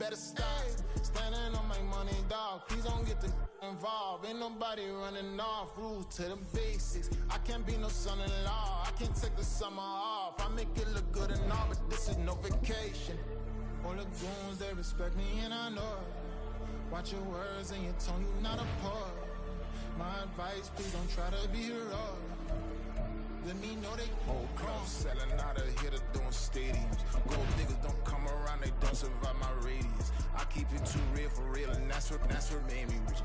better stop. Standing on my money, dog. Please don't get involved. Ain't nobody running off. Rules to the basics. I can't be no son-in-law. I can't take the summer off. I make it look good and all, but this is no vacation. All the goons, they respect me and I know it. Watch your words and your tone, you not a poet. My advice, please don't try to be heroic. Let me know they whole club selling out of here to doing stadiums. Gold diggers don't come around, they don't survive my radius. I keep it too real for real, and that's what made me rich.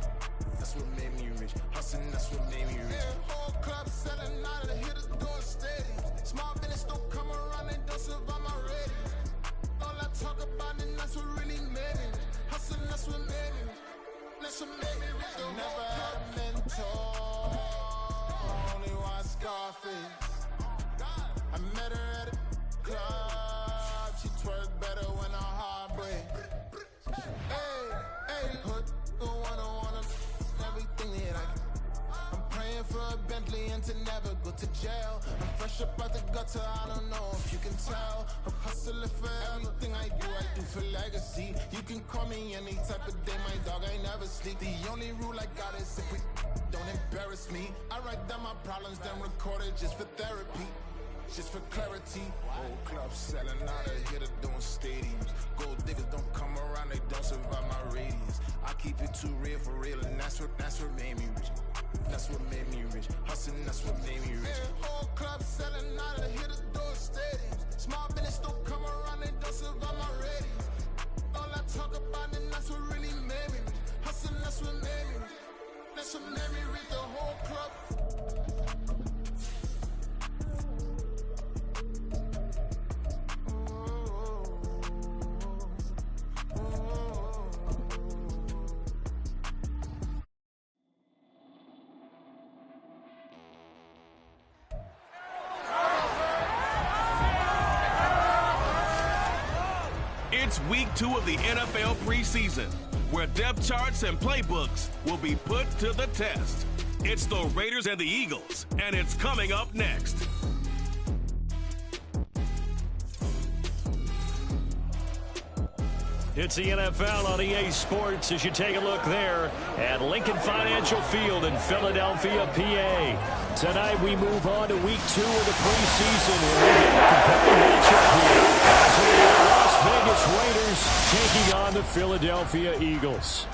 That's what made me rich. Hustling, that's what made me rich. Yeah, whole club selling out of here to doing stadiums. Small business don't come around, they don't survive my radius. All I talk about it, that's what really made me rich. Hustling, that's what made me rich. That's what made me rich. I never had a mentor. Only one Scarface. I met her at a club. She twerk better when her heart break. Hey, put the wanna everything that I can. I'm praying for a Bentley and to never go to jail. I'm fresh up out the gutter, I don't know if you can tell. I'm hustling for everything I do for legacy. You can call me any type of day, my dog, I never sleep. The only rule I got is if we don't embarrass me. I write down my problems, then record it just for therapy. Just for clarity. Whole club selling out of here to doing stadiums. Gold diggers don't come around, they don't survive my radius. I keep it too real for real, and that's what made me rich. That's what made me rich. Hustling, that's what made me rich. Yeah, whole club selling out of here to doing stadiums. Small business don't come around, they don't survive my radius. All I talk about it, that's what really made me rich. Hustling, that's what made me rich. That's what made me rich. The whole club. It's week 2 of the NFL preseason, where depth charts and playbooks will be put to the test. It's the Raiders and the Eagles, and it's coming up next. It's the NFL on EA Sports as you take a look there at Lincoln Financial Field in Philadelphia, PA. Tonight we move on to week 2 of the preseason where we get a compelling matchup here. So we have Las Vegas Raiders taking on the Philadelphia Eagles.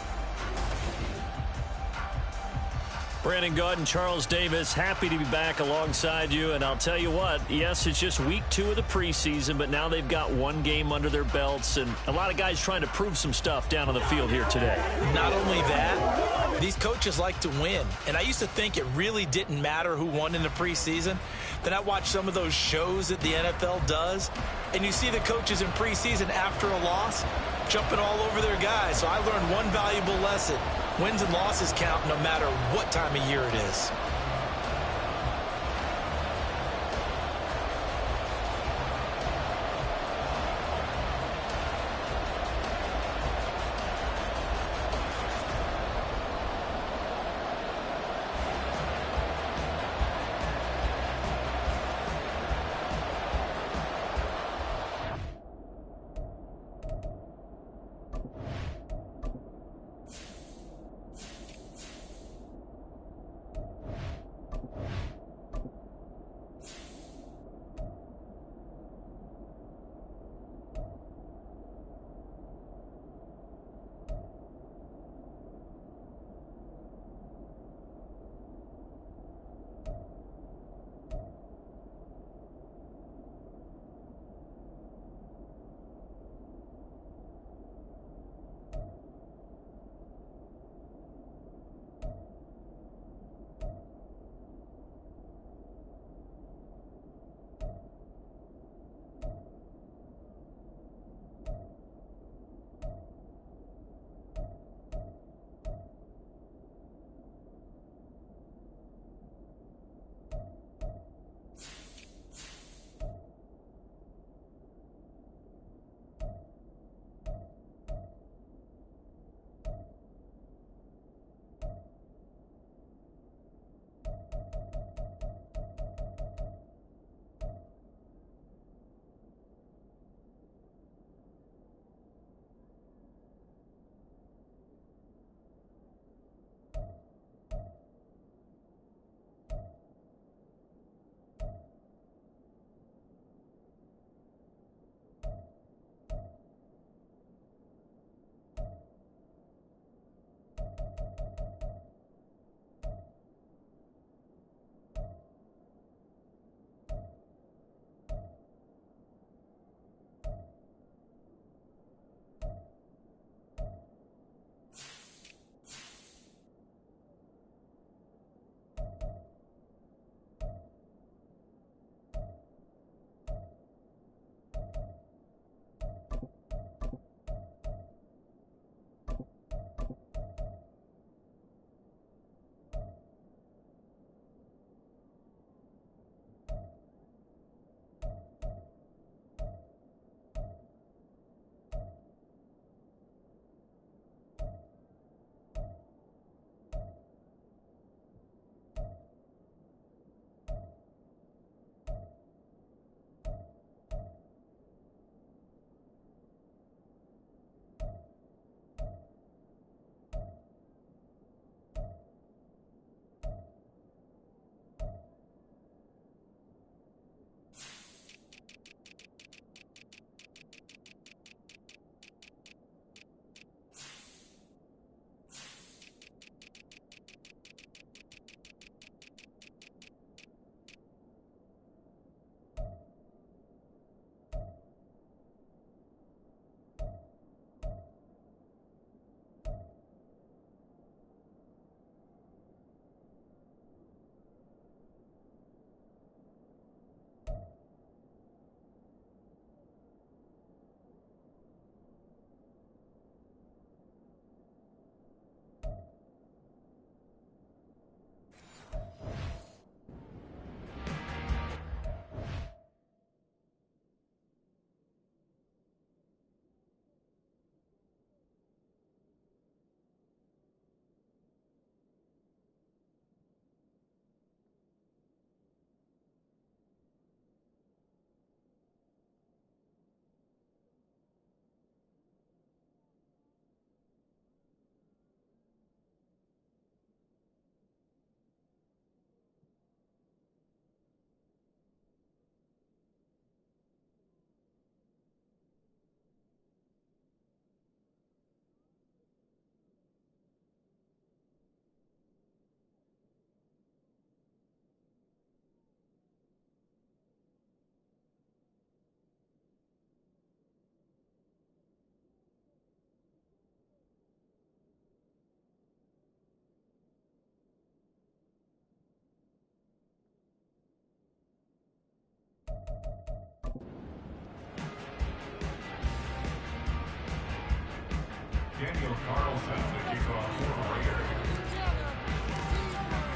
Brandon Gaudin, Charles Davis, happy to be back alongside you. And I'll tell you what, yes, it's just week 2 of the preseason, but now they've got one game under their belts, and a lot of guys trying to prove some stuff down on the field here today. Not only that, these coaches like to win. And I used to think it really didn't matter who won in the preseason. Then I watched some of those shows that the NFL does, and you see the coaches in preseason after a loss jumping all over their guys. So I learned one valuable lesson. Wins and losses count no matter what time of year it is.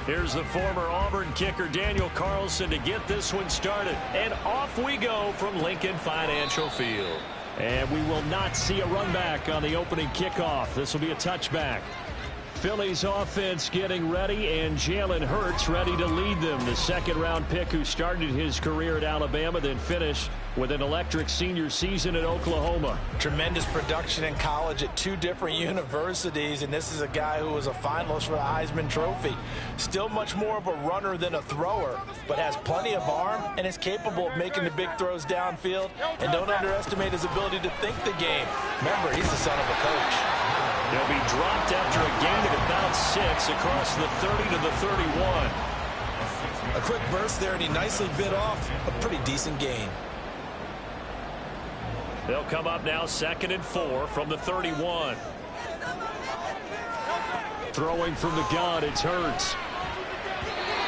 Here's the former Auburn kicker, Daniel Carlson, to get this one started. And off we go from Lincoln Financial Field. And we will not see a run back on the opening kickoff. This will be a touchback. Philly's offense getting ready, and Jalen Hurts ready to lead them. The second-round pick who started his career at Alabama, then finished with an electric senior season at Oklahoma. Tremendous production in college at 2 different universities, and this is a guy who was a finalist for the Heisman Trophy. Still much more of a runner than a thrower, but has plenty of arm and is capable of making the big throws downfield. And don't underestimate his ability to think the game. Remember, he's the son of a coach. He'll be dropped after a gain of about 6 across the 30 to the 31. A quick burst there, and he nicely bit off a pretty decent gain. They'll come up now 2nd and 4 from the 31. Throwing from the gun, it's Hurts.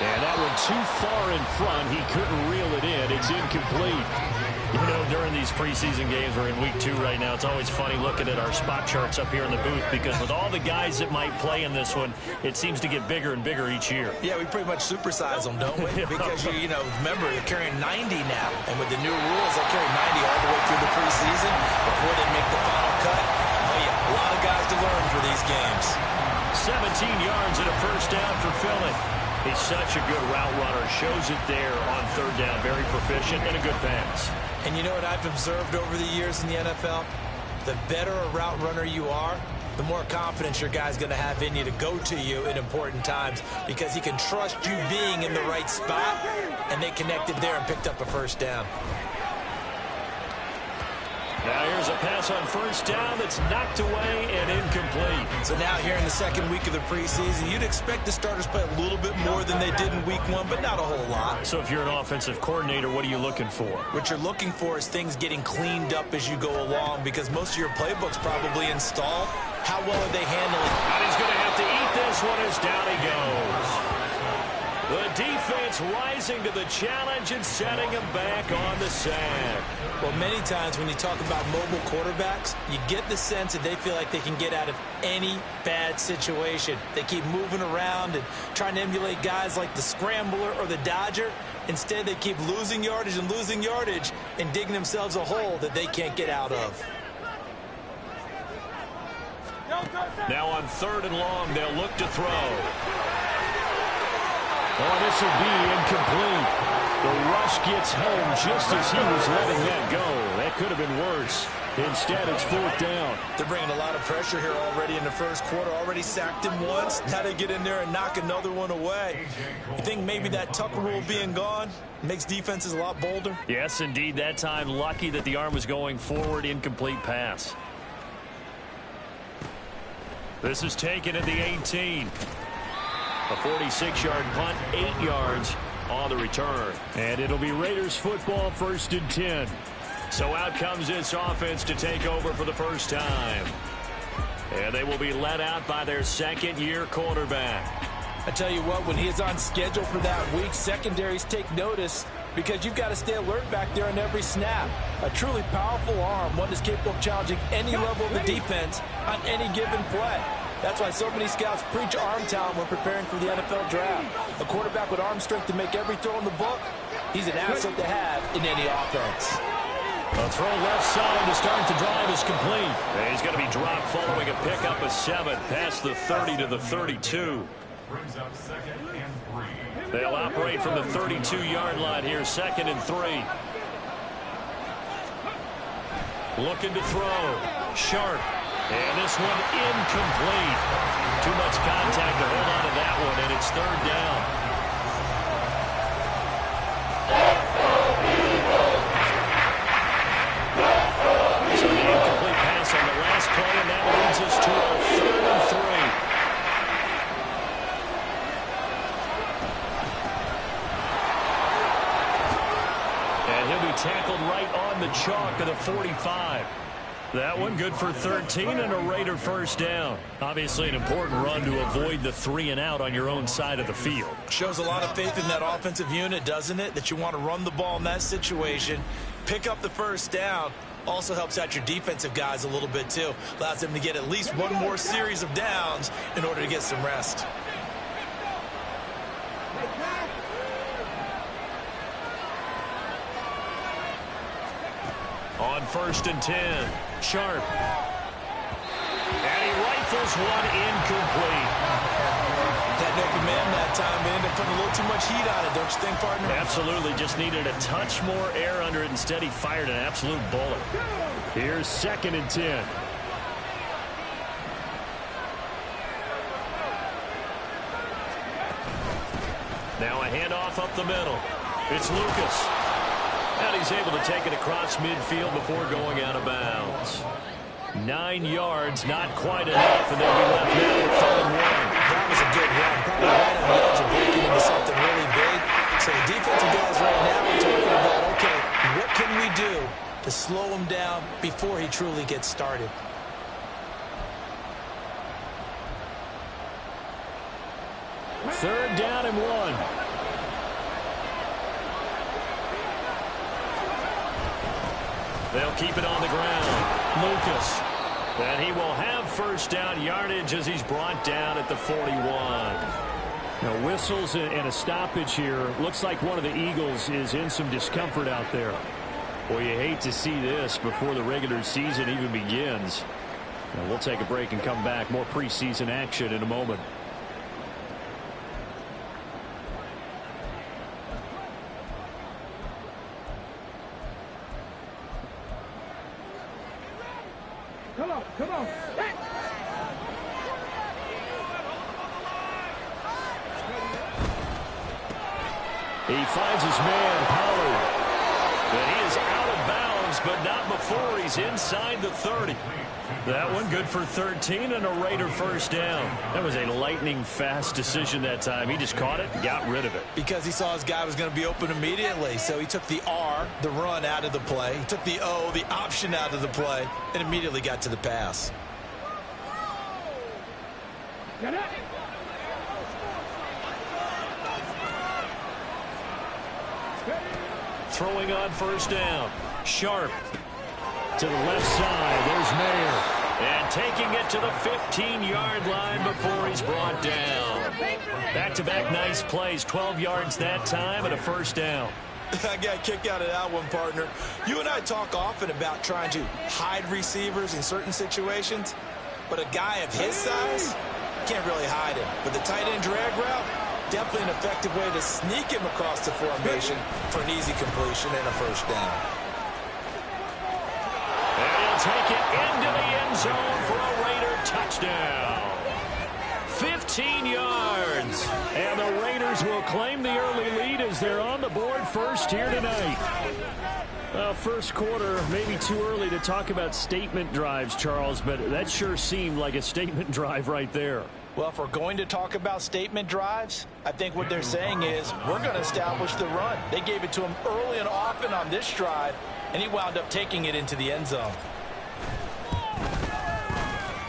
And that one too far in front. He couldn't reel it in. It's incomplete. You know, during these preseason games, we're in week 2 right now, it's always funny looking at our spot charts up here in the booth, because with all the guys that might play in this one, it seems to get bigger and bigger each year. Yeah, we pretty much supersize them, don't we? Because, you know, remember, they're carrying 90 now. And with the new rules, they carry 90 all the way through the preseason before they make the final cut. Oh, yeah, a lot of guys to learn for these games. 17 yards and a first down for Philly. He's such a good route runner. Shows it there on 3rd down. Very proficient and a good pass. And you know what I've observed over the years in the NFL? The better a route runner you are, the more confidence your guy's going to have in you to go to you in important times, because he can trust you being in the right spot, and they connected there and picked up a first down. Now here's a pass on 1st down that's knocked away and incomplete. So now here in the 2nd week of the preseason, you'd expect the starters play a little bit more than they did in week 1, but not a whole lot. So if you're an offensive coordinator, what are you looking for? What you're looking for is things getting cleaned up as you go along, because most of your playbook's probably installed. How well are they handling? And he's going to have to eat this one as down he goes. The defense rising to the challenge and setting him back on the sack. Well, many times when you talk about mobile quarterbacks, you get the sense that they feel like they can get out of any bad situation. They keep moving around and trying to emulate guys like the Scrambler or the Dodger. Instead, they keep losing yardage and digging themselves a hole that they can't get out of. Now on 3rd and long, they'll look to throw. Oh, this will be incomplete. The rush gets home just as he was letting that go. That could have been worse. Instead, it's 4th down. They're bringing a lot of pressure here already in the 1st quarter. Already sacked him once. Now they get in there and knock another one away. You think maybe that Tucker rule being gone makes defenses a lot bolder? Yes, indeed. That time, lucky that the arm was going forward. Incomplete pass. This is taken at the 18. A 46-yard punt, 8 yards on the return. And it'll be Raiders football, 1st and 10. So out comes this offense to take over for the first time. And they will be led out by their 2nd-year quarterback. I tell you what, when he is on schedule for that week, secondaries take notice, because you've got to stay alert back there on every snap. A truly powerful arm, one that's capable of challenging any level of the defense on any given play. That's why so many scouts preach arm talent when preparing for the NFL draft. A quarterback with arm strength to make every throw in the book, he's an asset to have in any offense. A throw left side to start the drive is complete. And he's going to be dropped following a pickup of 7 past the 30 to the 32. They'll operate from the 32-yard line here, 2nd and 3. Looking to throw. Sharp. And this one incomplete. Too much contact to hold on to that one, and it's 3rd down. So the incomplete pass on the last play, and that leads us to a 3rd and 3. And he'll be tackled right on the chalk of the 45. That one good for 13 and a Raider first down. Obviously an important run to avoid the 3-and-out on your own side of the field. Shows a lot of faith in that offensive unit, doesn't it? That you want to run the ball in that situation, pick up the first down, Also helps out your defensive guys a little bit, too. Allows them to get at least one more series of downs in order to get some rest. On 1st and 10, Sharp. And he rifles one incomplete. That open man that time, they ended up putting a little too much heat on it, don't you think, partner? Absolutely, just needed a touch more air under it. Instead, he fired an absolute bullet. Here's 2nd and 10. Now a handoff up the middle. It's Lucas. And he's able to take it across midfield before going out of bounds. 9 yards, not quite enough, and they'll be left now with 3rd and 1. That was a good run. Probably right on the edge of breaking into something really big. So the defensive guys right now are talking about, okay, what can we do to slow him down before he truly gets started? Third down and 1. They'll keep it on the ground. Lucas. And he will have 1st down yardage as he's brought down at the 41. Now, whistles and a stoppage here. Looks like one of the Eagles is in some discomfort out there. Boy, you hate to see this before the regular season even begins. Now, we'll take a break and come back. More preseason action in a moment. Come on. He finds his man, Pollard. And he is out of bounds, but not before he's inside the 30. That one good for 13 and a Raider 1st down. That was a lightning-fast decision that time. He just caught it and got rid of it. Because he saw his guy was going to be open immediately. So he took the R, the run, out of the play. He took the O, the option, out of the play, and immediately got to the pass. Get it. Throwing on 1st down. Sharp to the left side. There's Mayer. And taking it to the 15-yard line before he's brought down. Back-to-back nice plays. 12 yards that time and a 1st down. I got a kick out of that one, partner. You and I talk often about trying to hide receivers in certain situations. But a guy of his size, can't really hide him. But the tight end drag route, definitely an effective way to sneak him across the formation for an easy completion and a 1st down. And he'll take it into the end zone for a Raider touchdown. 15 yards. And the Raiders will claim the early lead as they're on the board first here tonight. First quarter, maybe too early to talk about statement drives, Charles, but that sure seemed like a statement drive right there. Well, if we're going to talk about statement drives, I think what they're saying is we're going to establish the run. They gave it to him early and often on this drive, and he wound up taking it into the end zone.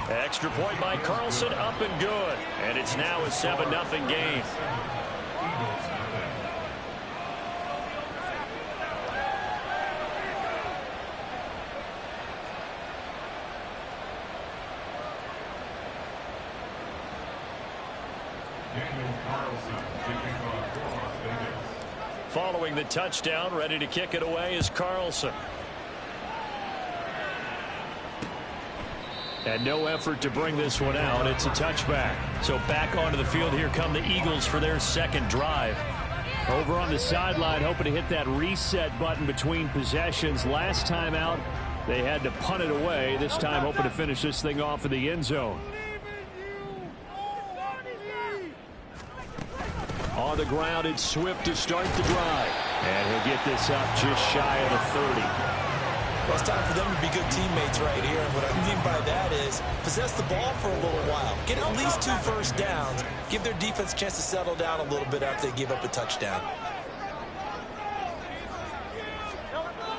Extra point by Carlson, up and good. And it's now a 7-0 game. Following the touchdown, ready to kick it away is Carlson. And no effort to bring this one out. It's a touchback. So back onto the field, here come the Eagles for their 2nd drive. Over on the sideline, hoping to hit that reset button between possessions. Last time out, they had to punt it away. This time, hoping to finish this thing off in the end zone. On the ground, it's Swift to start the drive. And he'll get this up just shy of the 30. Well, it's time for them to be good teammates right here. And what I mean by that is possess the ball for a little while. Get at least 2 first downs. Give their defense a chance to settle down a little bit after they give up a touchdown.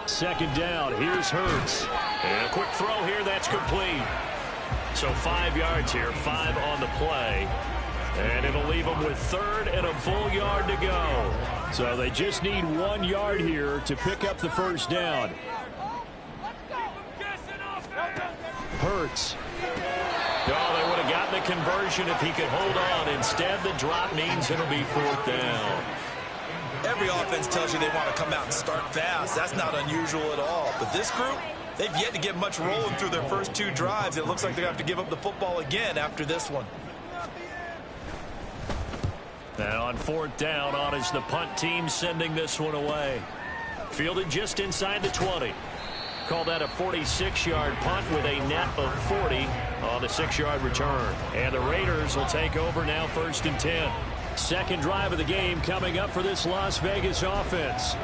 2nd down. Here's Hurts. And a quick throw here. That's complete. So 5 yards here. 5 on the play. And it'll leave them with 3rd and a full yard to go. So they just need 1 yard here to pick up the 1st down. Hurts. Oh, they would have gotten the conversion if he could hold on. Instead, the drop means it'll be 4th down. Every offense tells you they want to come out and start fast. That's not unusual at all. But this group, they've yet to get much rolling through their first 2 drives. It looks like they're going to have to give up the football again after this one. Now on 4th down, on is the punt team sending this one away. Fielded just inside the 20. Call that a 46-yard punt with a net of 40 on the 6-yard return. And the Raiders will take over now 1st and 10. Second drive of the game coming up for this Las Vegas offense.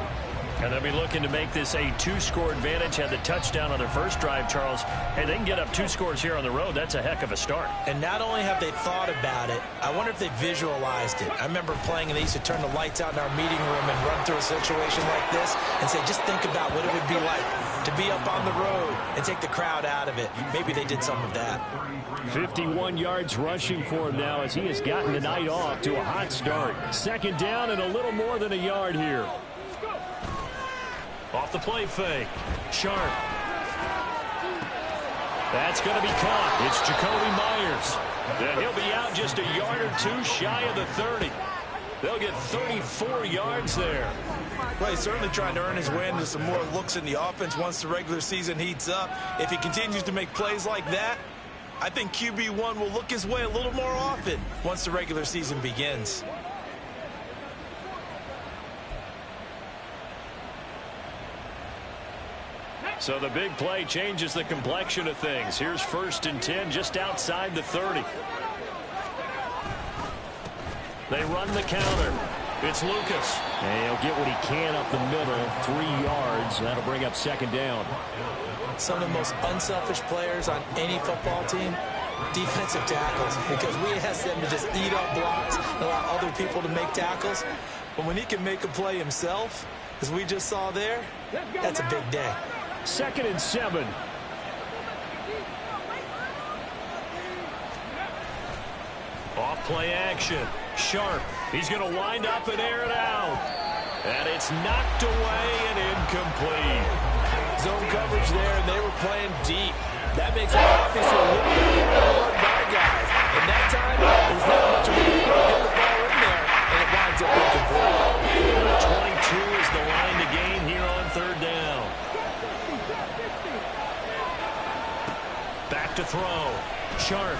And they'll be looking to make this a 2-score advantage. Had the touchdown on their first drive, Charles. Hey, they can get up 2 scores here on the road. That's a heck of a start. And not only have they thought about it, I wonder if they visualized it. I remember playing and they used to turn the lights out in our meeting room and run through a situation like this and say, just think about what it would be like to be up on the road and take the crowd out of it. Maybe they did some of that. 51 yards rushing for him now as he has gotten the night off to a hot start. 2nd down and a little more than a yard here. Off the play fake. Sharp. That's going to be caught. It's Jacoby Myers. And he'll be out just a yard or 2 shy of the 30. They'll get 34 yards there. Well, he's certainly trying to earn his way into some more looks in the offense once the regular season heats up. If he continues to make plays like that, I think QB1 will look his way a little more often once the regular season begins. So the big play changes the complexion of things. Here's 1st and 10 just outside the 30. They run the counter. It's Lucas. And he'll get what he can up the middle. 3 yards. That'll bring up 2nd down. Some of the most unselfish players on any football team, defensive tackles, because we ask them to just eat up blocks and allow other people to make tackles. But when he can make a play himself, as we just saw there, that's a big day. 2nd and 7. Off play action. Sharp. He's going to wind up and air it out. And it's knocked away and incomplete. Zone coverage there, and they were playing deep. That makes it obviously a little bit hard by guys. And that time, there's not much of a need to get the ball in there, and it winds up incomplete. 22 is the line to gain here on 3rd down. Back to throw. Sharp.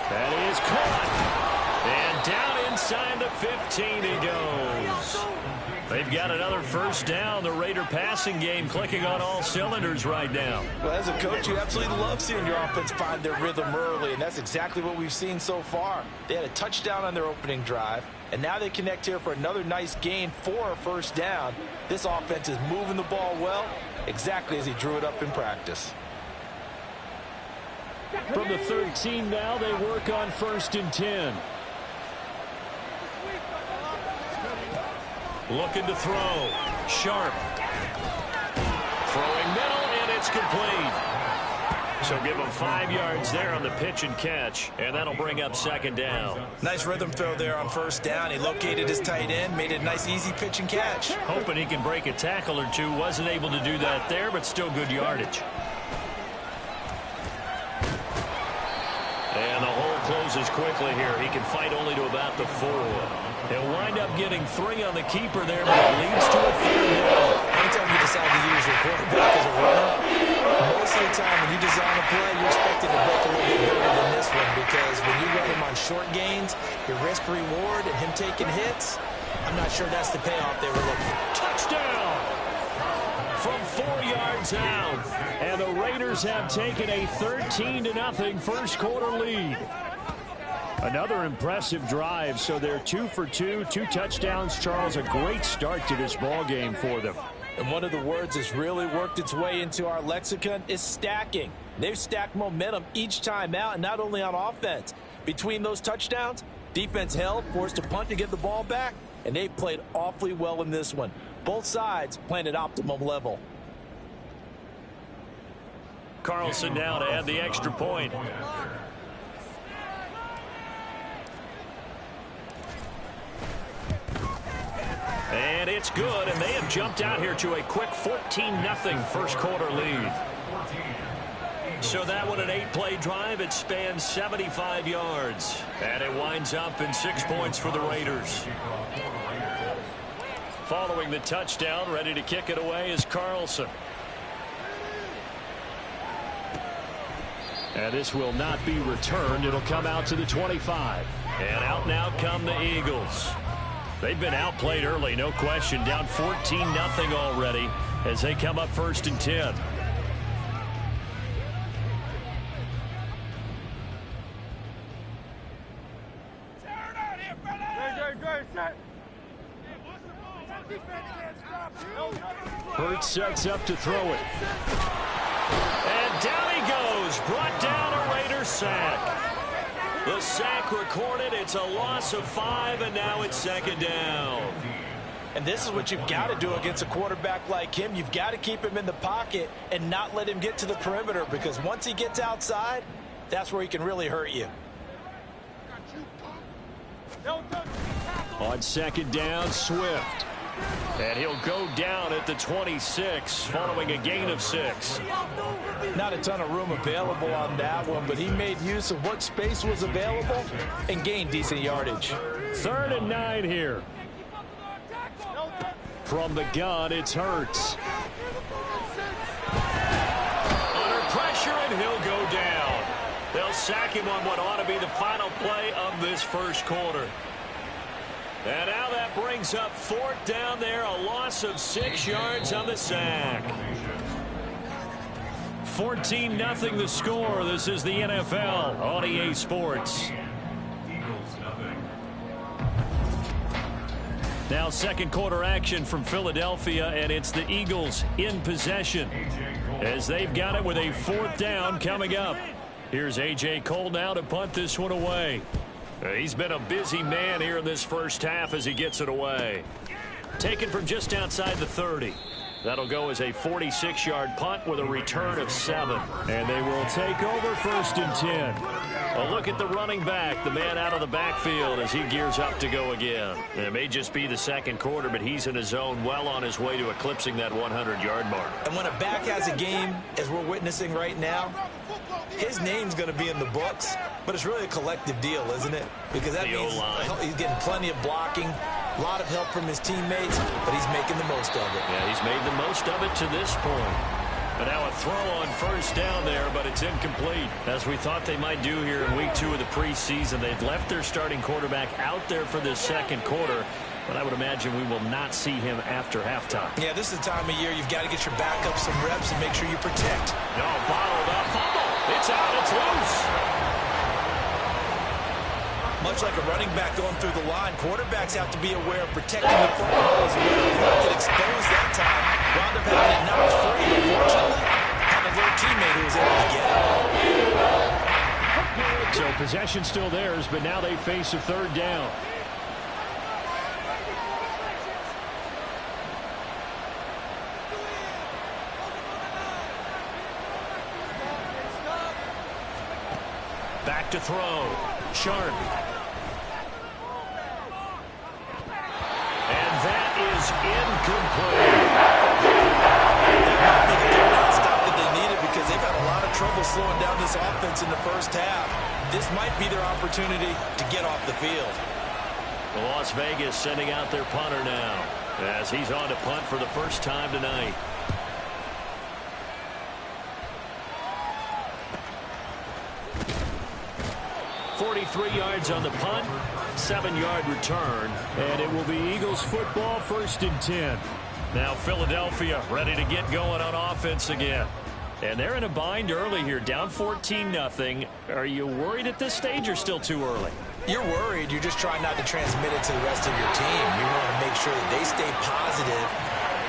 That is caught. And down inside the 15 he goes. They've got another 1st down. The Raider passing game clicking on all cylinders right now. Well, as a coach, you absolutely love seeing your offense find their rhythm early, and that's exactly what we've seen so far. They had a touchdown on their opening drive, and now they connect here for another nice gain for a 1st down. This offense is moving the ball well, exactly as he drew it up in practice. From the 13 now, they work on 1st and 10. Looking to throw. Sharp. Throwing middle, and it's complete. So give him 5 yards there on the pitch and catch, and that'll bring up 2nd down. Nice rhythm throw there on 1st down. He located his tight end, made it a nice, easy pitch and catch. Hoping he can break a tackle or two. Wasn't able to do that there, but still good yardage. And the hole closes quickly here. He can fight only to about the 4. He'll wind up getting 3 on the keeper there, but it leads to a 3rd down. Anytime you decide to use your quarterback as a runner, most of the time when you design a play, you're expected to break a little bit bigger than this one, because when you run him on short gains, your risk-reward and him taking hits, I'm not sure that's the payoff they were looking for. Touchdown! From 4 yards out. And the Raiders have taken a 13-0 first quarter lead. Another impressive drive, so they're 2 for 2, 2 touchdowns. Charles, a great start to this ball game for them. And one of the words that's really worked its way into our lexicon is stacking. They've stacked momentum each time out, and not only on offense. Between those touchdowns, defense held, forced to punt to get the ball back, and they played awfully well in this one. Both sides playing at optimum level. Carlson now to add the extra point. And it's good, and they have jumped out here to a quick 14-0 first quarter lead. So that one, an 8-play drive. It spans 75 yards. And it winds up in 6 points for the Raiders. Following the touchdown, ready to kick it away is Carlson. And this will not be returned. It'll come out to the 25. And out now come the Eagles. They've been outplayed early, no question. Down 14-0 already as they come up 1st and 10. Hurts sets up to throw it. And down he goes. Brought down a Raider sack. The sack recorded. It's a loss of 5, and now it's 2nd down. And this is what you've got to do against a quarterback like him. You've got to keep him in the pocket and not let him get to the perimeter, because once he gets outside, that's where he can really hurt you. On 2nd down, Swift. And he'll go down at the 26 following a gain of 6. Not a ton of room available on that one, but he made use of what space was available and gained decent yardage. 3rd and 9 here. From the gun, it's Hurts. Under pressure, and he'll go down. They'll sack him on what ought to be the final play of this 1st quarter. And now that brings up 4th down there, a loss of 6 yards on the sack. 14-0 the score. This is the NFL on EA Sports. Now 2nd quarter action from Philadelphia, and it's the Eagles in possession as they've got it with a 4th down coming up. Here's A.J. Cole now to punt this one away. He's been a busy man here in this 1st half as he gets it away. Taken from just outside the 30. That'll go as a 46-yard punt with a return of 7. And they will take over 1st and 10. A look at the running back, the man out of the backfield as he gears up to go again. It may just be the 2nd quarter, but he's in his zone, well on his way to eclipsing that 100-yard mark. And when a back has a game, as we're witnessing right now, his name's going to be in the books, but it's really a collective deal, isn't it? Because that means he's getting plenty of blocking, a lot of help from his teammates, but he's making the most of it. Yeah, he's made the most of it to this point. But now a throw on 1st down there, but it's incomplete. As we thought they might do here in week 2 of the preseason, they've left their starting quarterback out there for this 2nd quarter. But I would imagine we will not see him after halftime. Yeah, this is the time of year you've got to get your backup some reps and make sure you protect. No, bottled up, fumble. It's out, it's loose. Much like a running back going through the line, quarterbacks have to be aware of protecting the football as well. He left it exposed that time. Wound up having it knocked free. Unfortunately, had a little teammate who was able to get it. So possession still theirs, but now they face a 3rd down. Back to throw. Sharp. And that is incomplete. That might be the third stop that they needed, because they've had a lot of trouble slowing down this offense in the 1st half. This might be their opportunity to get off the field. Las Vegas sending out their punter now as he's on to punt for the 1st time tonight. 43 yards on the punt, 7-yard return, and it will be Eagles football, 1st and 10. Now Philadelphia ready to get going on offense again. And they're in a bind early here, down 14-0. Are you worried at this stage or still too early? You're worried. You're just trying not to transmit it to the rest of your team. You want to make sure that they stay positive.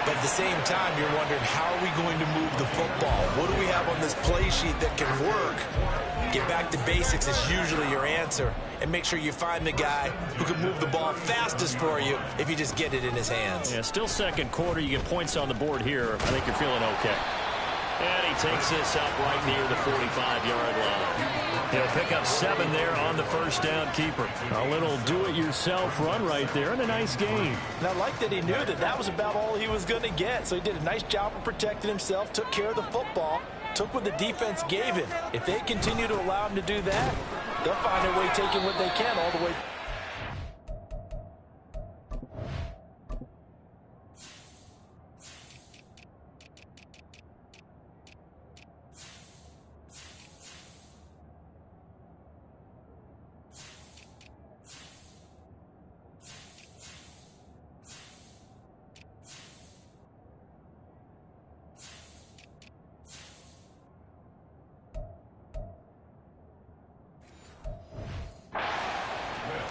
But at the same time, you're wondering, how are we going to move the football? What do we have on this play sheet that can work? Get back to basics is usually your answer. And make sure you find the guy who can move the ball fastest for you if you just get it in his hands. Yeah, still 2nd quarter. You get points on the board here. I think you're feeling okay. And he takes this up right near the 45-yard line. He'll pick up 7 there on the first down keeper. A little do-it-yourself run right there, and a nice gain. And I like that he knew that that was about all he was going to get. So he did a nice job of protecting himself, took care of the football, took what the defense gave him. If they continue to allow him to do that, they'll find their way taking what they can all the way.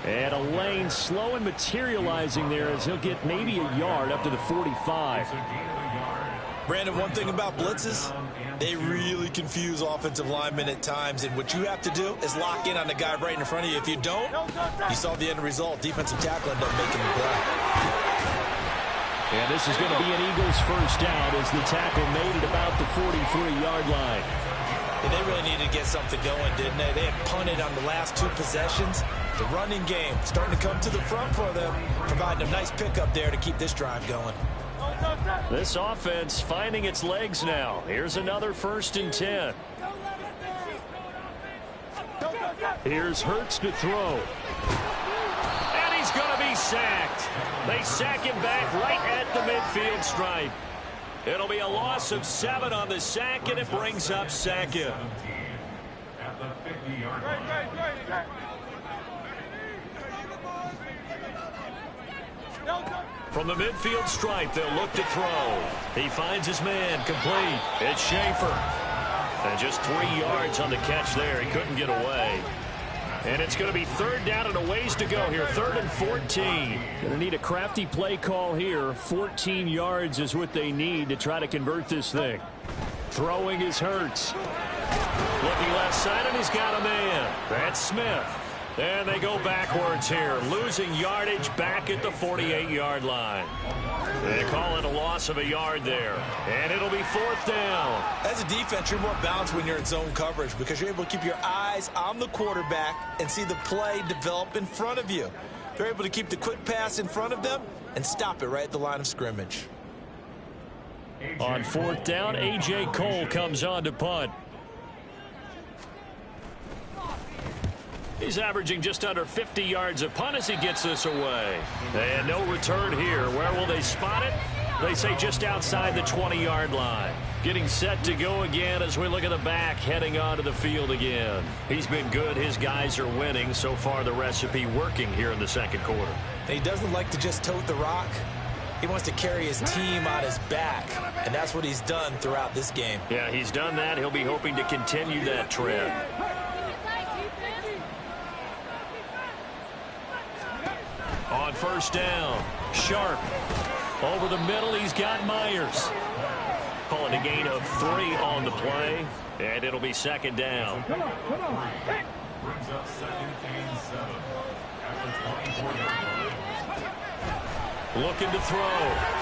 And a lane slow and materializing there as he'll get maybe a yard up to the 45. Brandon, one thing about blitzes, they really confuse offensive linemen at times, and what you have to do is lock in on the guy right in front of you. If you don't, you saw the end result. Defensive tackle ended up making the play. And this is going to be an Eagles first down as the tackle made it about the 43-yard line. And they really needed to get something going, didn't they? They had punted on the last 2 possessions. The running game starting to come to the front for them, providing a nice pickup there to keep this drive going. This offense finding its legs now. Here's another 1st and 10. Here's Hurts to throw. And he's going to be sacked. They sack him back right at the midfield stripe. It'll be a loss of 7 on the sack, and it brings up Sackett. From the midfield stripe, they'll look to throw. He finds his man, complete. It's Schaefer. And just 3 yards on the catch there. He couldn't get away. And it's going to be 3rd down and a ways to go here. 3rd and 14. Going to need a crafty play call here. 14 yards is what they need to try to convert this thing. Throwing is Hurts. Looking left side, and he's got a man. That's Smith. And they go backwards here, losing yardage back at the 48-yard line. They call it a loss of a yard there, and it'll be 4th down. As a defense, you're more balanced when you're in zone coverage because you're able to keep your eyes on the quarterback and see the play develop in front of you. They're able to keep the quick pass in front of them and stop it right at the line of scrimmage. On 4th down, A.J. Cole comes on to punt. He's averaging just under 50 yards a punt as he gets this away. And no return here. Where will they spot it? They say just outside the 20-yard line. Getting set to go again as we look at the back, heading onto the field again. He's been good. His guys are winning. So far, the recipe working here in the 2nd quarter. He doesn't like to just tote the rock. He wants to carry his team on his back, and that's what he's done throughout this game. Yeah, he's done that. He'll be hoping to continue that trend. On 1st down, Sharp. Over the middle, he's got Myers. Calling a gain of 3 on the play, and it'll be 2nd down. Come on, come on. Hey. Brings up 2nd and 7 at the 24-yard line. Looking to throw.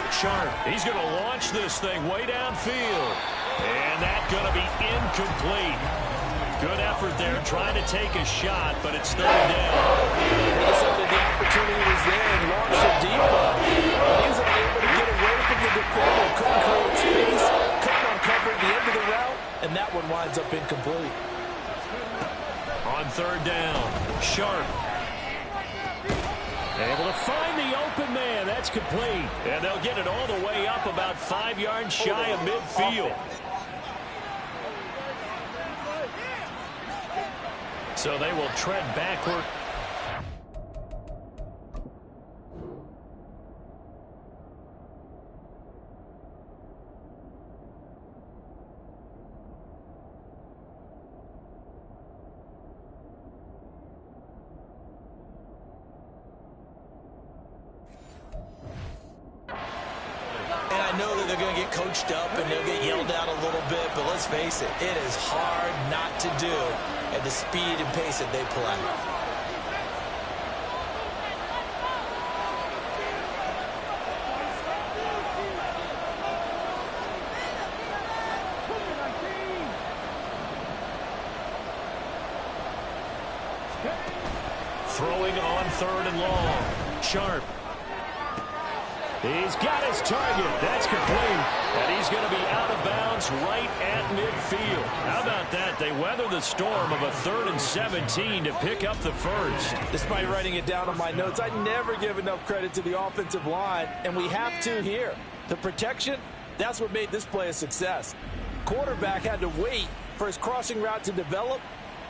Sharp. He's going to launch this thing way downfield. And that's going to be incomplete. Good effort there, trying to take a shot, but it's 3rd down. They said that the opportunity was there and launched it deep, but he was unable to get away from the defender. Couldn't create space, couldn't uncover at the end of the route, and that one winds up incomplete. On 3rd down, Sharp. Able to find the open man. That's complete. And they'll get it all the way up about 5 yards shy of midfield. So they will tread backward. And I know that they're going to get coached up and they'll get yelled at a little bit, but let's face it, it is hard not to do at the speed and pace that they play. Throwing on 3rd and long. Sharp. He's got his target. That's complete. And he's going to be out of bounds right at midfield. How about that? They weather the storm of a 3rd and 17 to pick up the first. Despite writing it down on my notes, I never give enough credit to the offensive line, and we have to here. The protection, that's what made this play a success. Quarterback had to wait for his crossing route to develop,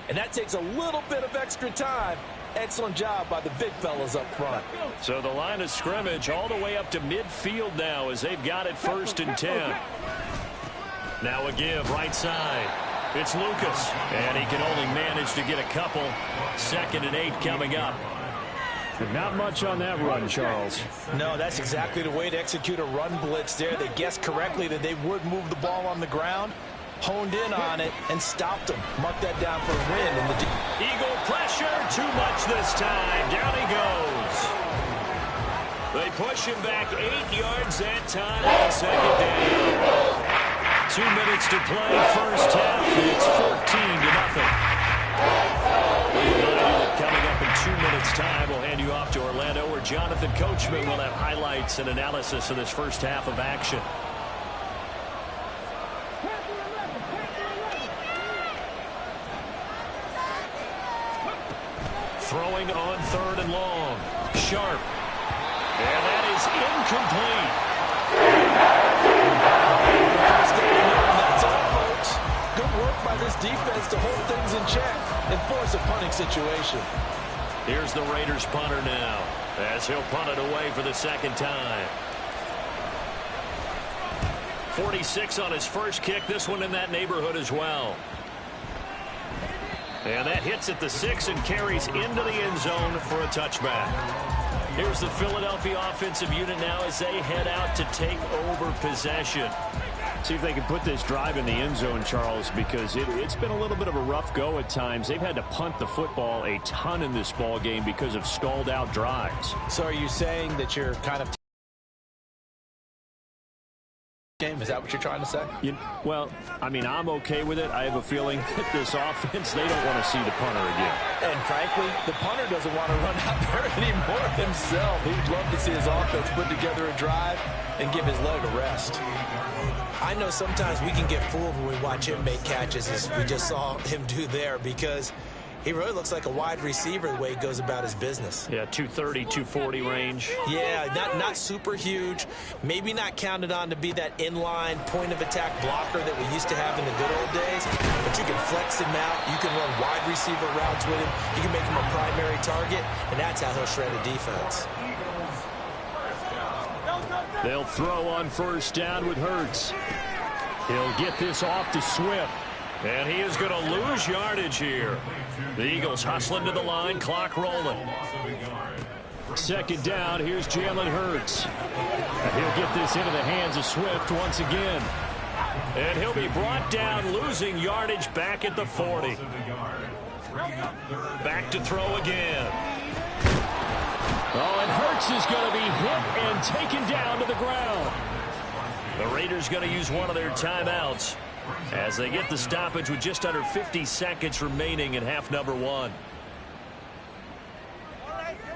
and that takes a little bit of extra time. Excellent job by the big fellas up front. So the line of scrimmage all the way up to midfield now as they've got it 1st and 10. Now a give right side. It's Lucas, and he can only manage to get a couple. 2nd and 8 coming up. Not much on that run, Charles. No, that's exactly the way to execute a run blitz there. They guessed correctly that they would move the ball on the ground, honed in on it, and stopped them. Mark that down for a win. In the Eagle pressure, too much this time. Down he goes. They push him back 8 yards that time on 2nd down. 2 minutes to play, first half. It's 14-0. Coming up in 2 minutes' time, we'll hand you off to Orlando, where Jonathan Coachman will have highlights and analysis of this first half of action. Throwing on 3rd and long. Sharp. And that is incomplete. That's all, folks. Good work by this defense to hold things in check and force a punting situation. Here's the Raiders punter now, as he'll punt it away for the 2nd time. 46 on his first kick. This one in that neighborhood as well. And that hits at the 6 and carries into the end zone for a touchback. Here's the Philadelphia offensive unit now as they head out to take over possession. See if they can put this drive in the end zone, Charles, because it's been a little bit of a rough go at times. They've had to punt the football a ton in this ball game because of stalled out drives. So are you saying that you're kind of game? Is that what you're trying to say? Well, I mean, I'm okay with it. I have a feeling that this offense, they don't want to see the punter again. And frankly, the punter doesn't want to run out there anymore himself. He'd love to see his offense put together a drive and give his leg a rest. I know sometimes we can get fooled when we watch him make catches, as we just saw him do there, because he really looks like a wide receiver the way he goes about his business. Yeah, 230, 240 range. Yeah, not super huge. Maybe not counted on to be that inline point-of-attack blocker that we used to have in the good old days. But you can flex him out. You can run wide receiver routes with him. You can make him a primary target, and that's how he'll shred a defense. They'll throw on 1st down with Hurts. He'll get this off to Swift. And he is going to lose yardage here. The Eagles hustling to the line, clock rolling. 2nd down, here's Jalen Hurts. And he'll get this into the hands of Swift once again. And he'll be brought down, losing yardage back at the 40. Back to throw again. Oh, and Hurts is going to be hit and taken down to the ground. The Raiders going to use one of their timeouts as they get the stoppage with just under 50 seconds remaining in half number 1. All right, here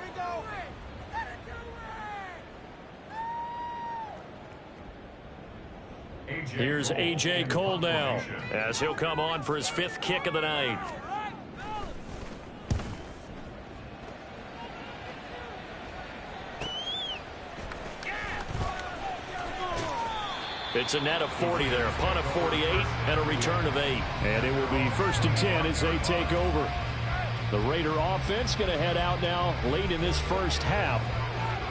we go. Here's A.J. Cole now as he'll come on for his 5th kick of the night. It's a net of 40 there, a punt of 48, and a return of 8. And it will be 1st and 10 as they take over. The Raider offense going to head out now late in this first half.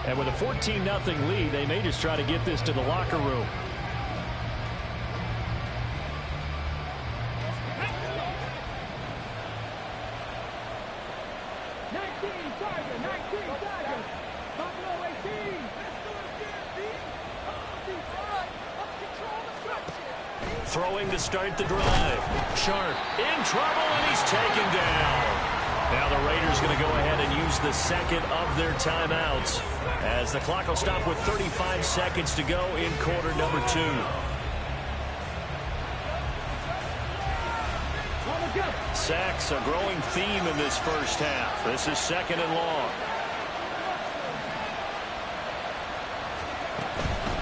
And with a 14-0 lead, they may just try to get this to the locker room. Throwing to start the drive. Sharp in trouble, and he's taken down. Now the Raiders going to go ahead and use the 2nd of their timeouts as the clock will stop with 35 seconds to go in quarter number 2. Sacks a growing theme in this first half. This is 2nd and long.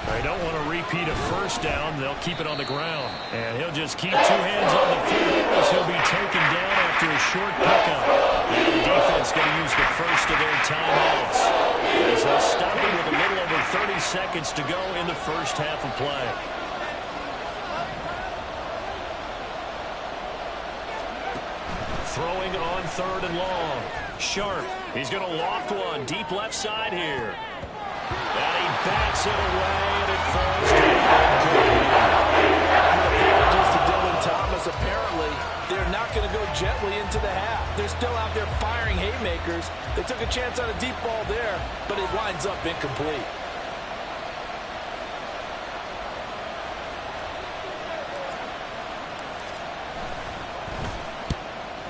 They don't want to repeat a first down. They'll keep it on the ground. And he'll just keep 2 hands on the football as he'll be taken down after a short pickup. And the defense going to use the first of their timeouts as they'll stop it with a little over 30 seconds to go in the first half of play. Throwing on 3rd and long. Sharp. He's going to loft one deep left side here. And he bats it away, and it falls Apologies to Dylan Thomas. Apparently, they're not going to go gently into the half. They're still out there firing haymakers. They took a chance on a deep ball there, but it winds up incomplete.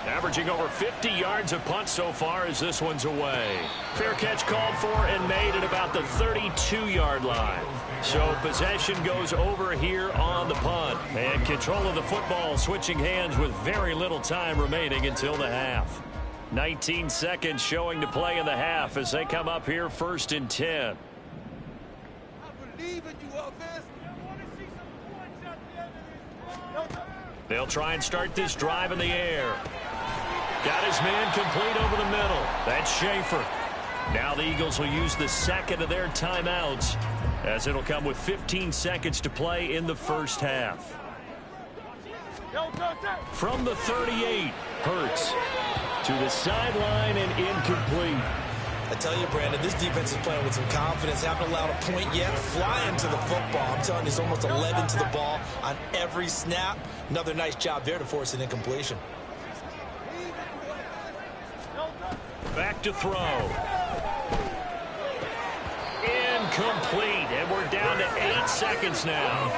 Averaging over 50 yards a punt so far as this one's away. Fair catch called for and made at about the 32-yard line. So possession goes over here on the punt. And control of the football switching hands with very little time remaining until the half. 19 seconds showing to play in the half as they come up here 1st and 10. They'll try and start this drive in the air. Got his man complete over the middle. That's Schaefer. Now the Eagles will use the 2nd of their timeouts as it'll come with 15 seconds to play in the first half. From the 38, Hurts to the sideline and incomplete. I tell you, Brandon, this defense is playing with some confidence. Haven't allowed a point yet. Flying to the football. I'm telling you, it's almost 11 to the ball on every snap. Another nice job there to force an incompletion. Back to throw. Incomplete, and we're down to 8 seconds now.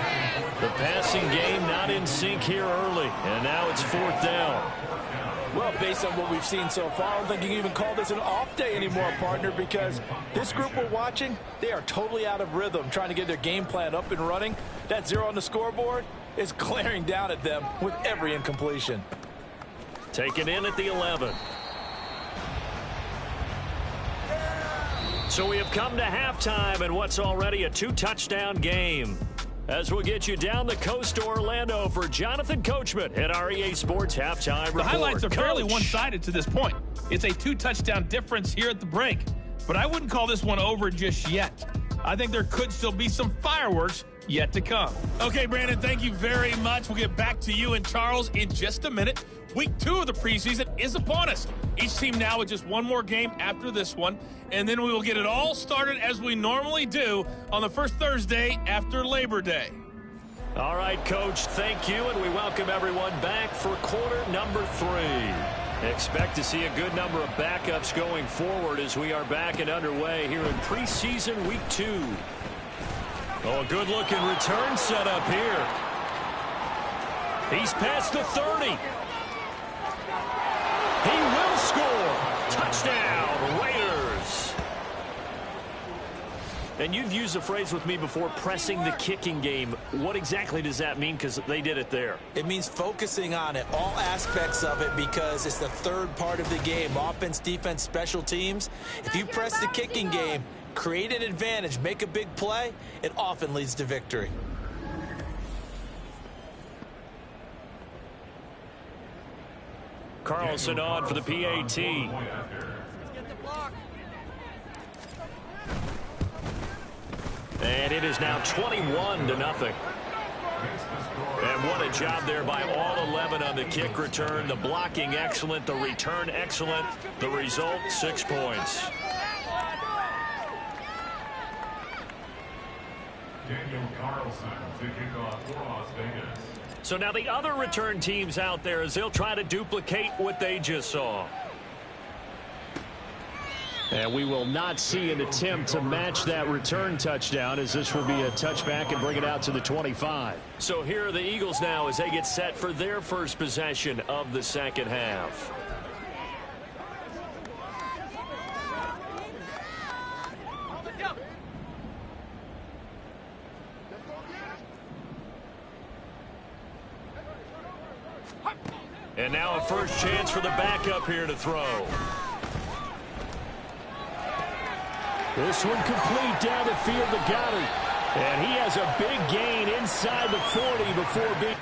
The passing game not in sync here early, and now it's 4th down. Well, based on what we've seen so far, I don't think you can even call this an off day anymore, partner, because this group we're watching, they are totally out of rhythm, trying to get their game plan up and running. That 0 on the scoreboard is glaring down at them with every incompletion. Taken in at the 11. So we have come to halftime in what's already a 2-touchdown game. As we'll get you down the coast to Orlando for Jonathan Coachman at our EA Sports Halftime Report. The highlights are fairly Coach. one-sided to this point. It's a 2-touchdown difference here at the break. But I wouldn't call this one over just yet. I think there could still be some fireworks yet to come. Okay, Brandon, thank you very much. We'll get back to you and Charles in just a minute. Week 2 of the preseason is upon us. Each team now with just one more game after this one, and then we will get it all started as we normally do on the first Thursday after Labor Day. All right, Coach, thank you, and we welcome everyone back for quarter number 3. Expect to see a good number of backups going forward as we are back and underway here in preseason week 2. Oh, a good-looking return set up here. He's past the 30. He will score. Touchdown, Raiders. And you've used the phrase with me before, pressing the kicking game. What exactly does that mean? Because they did it there. It means focusing on it, all aspects of it, because it's the 3rd part of the game. Offense, defense, special teams. If you press the kicking game, create an advantage, make a big play, it often leads to victory. Carlson on for the PAT. And it is now 21-0. And what a job there by all 11 on the kick return. The blocking excellent, the return excellent. The result, 6 points. Daniel Carlson to kick off for Las Vegas. So now the other return teams out there as they'll try to duplicate what they just saw. And we will not see an attempt to match that return touchdown, as this will be a touchback and bring it out to the 25. So here are the Eagles now as they get set for their first possession of the second half. And now a first chance for the backup here to throw. This one complete down the field to Goddard. And he has a big gain inside the 40 before being...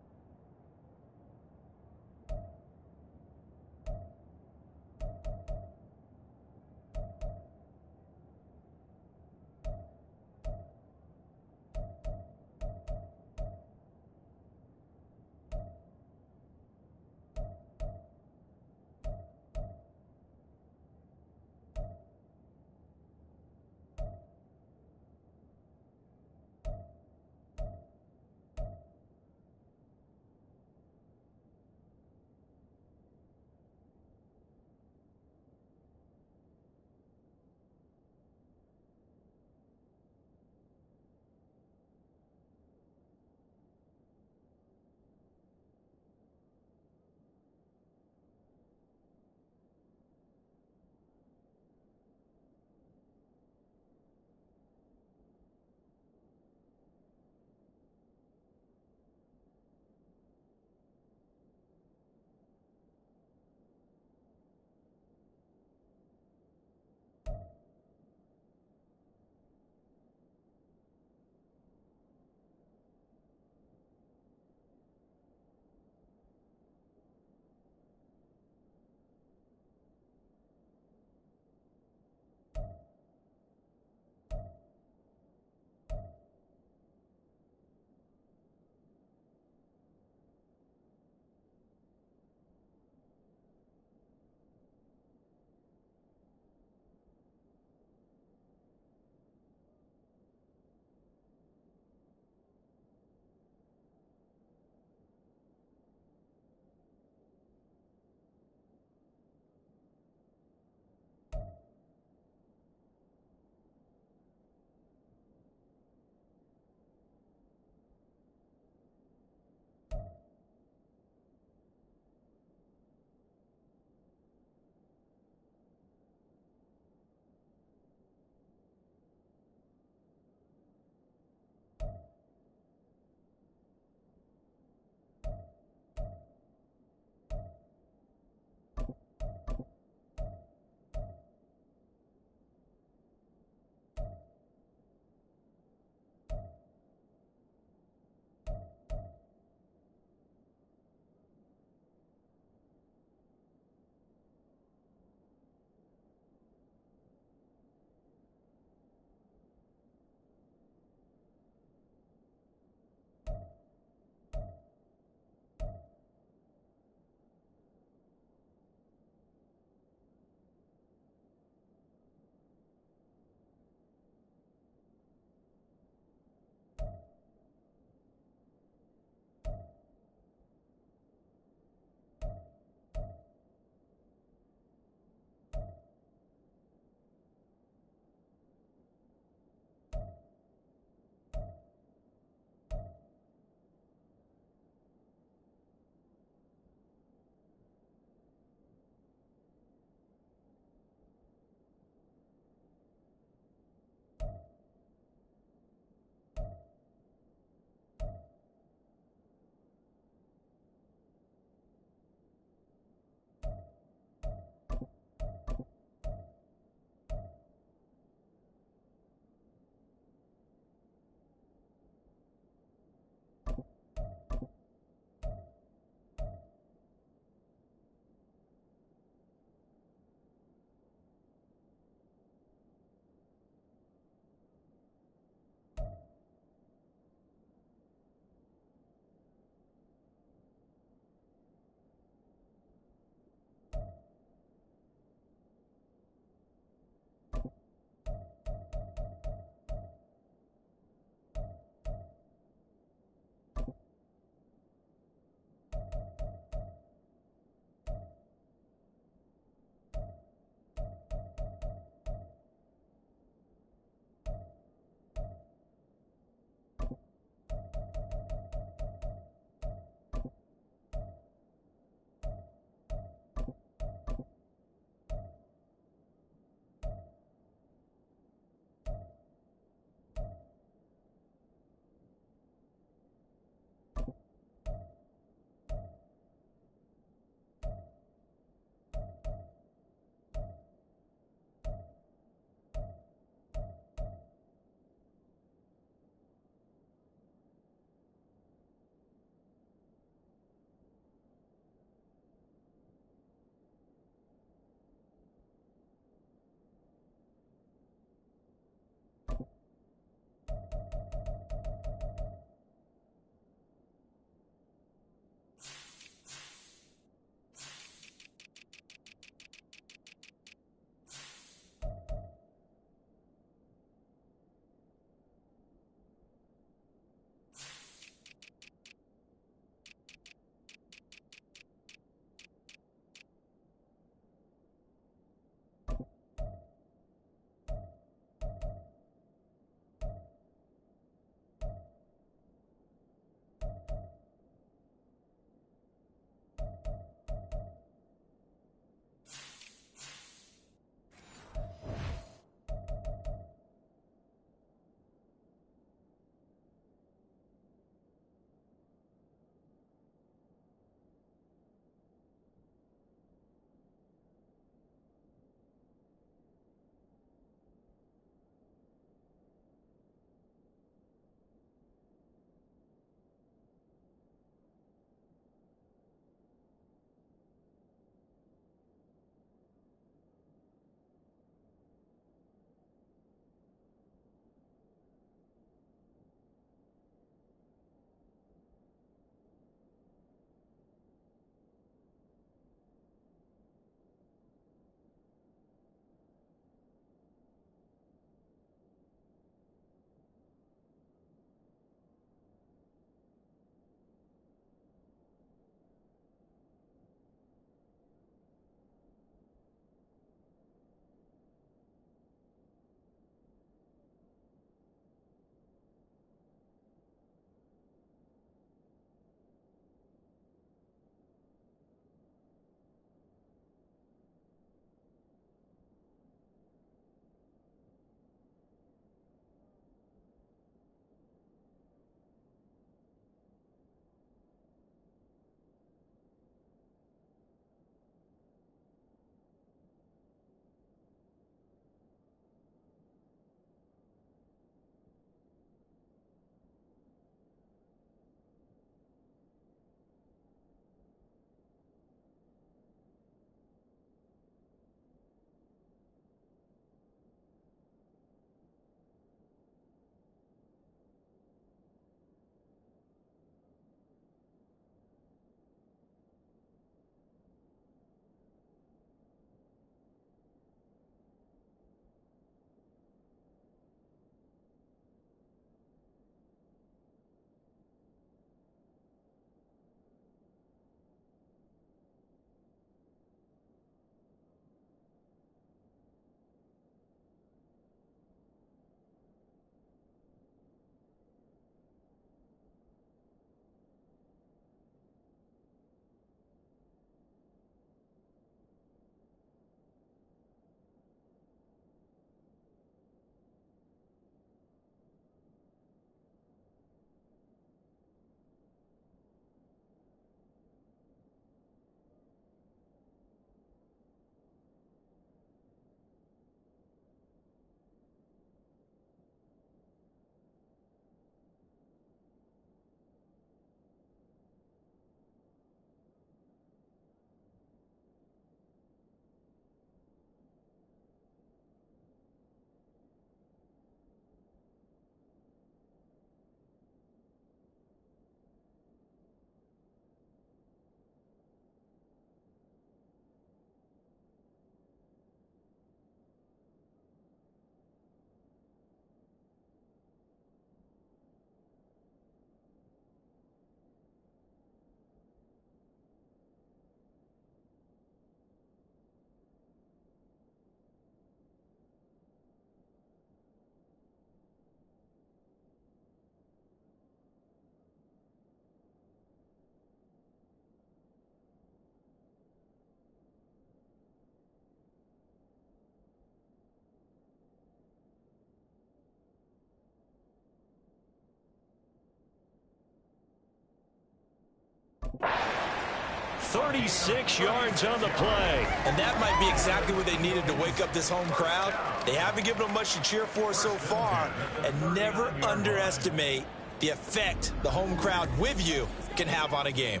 36 yards on the play. And that might be exactly what they needed to wake up this home crowd. They haven't given them much to cheer for so far, and never underestimate the effect the home crowd with you can have on a game.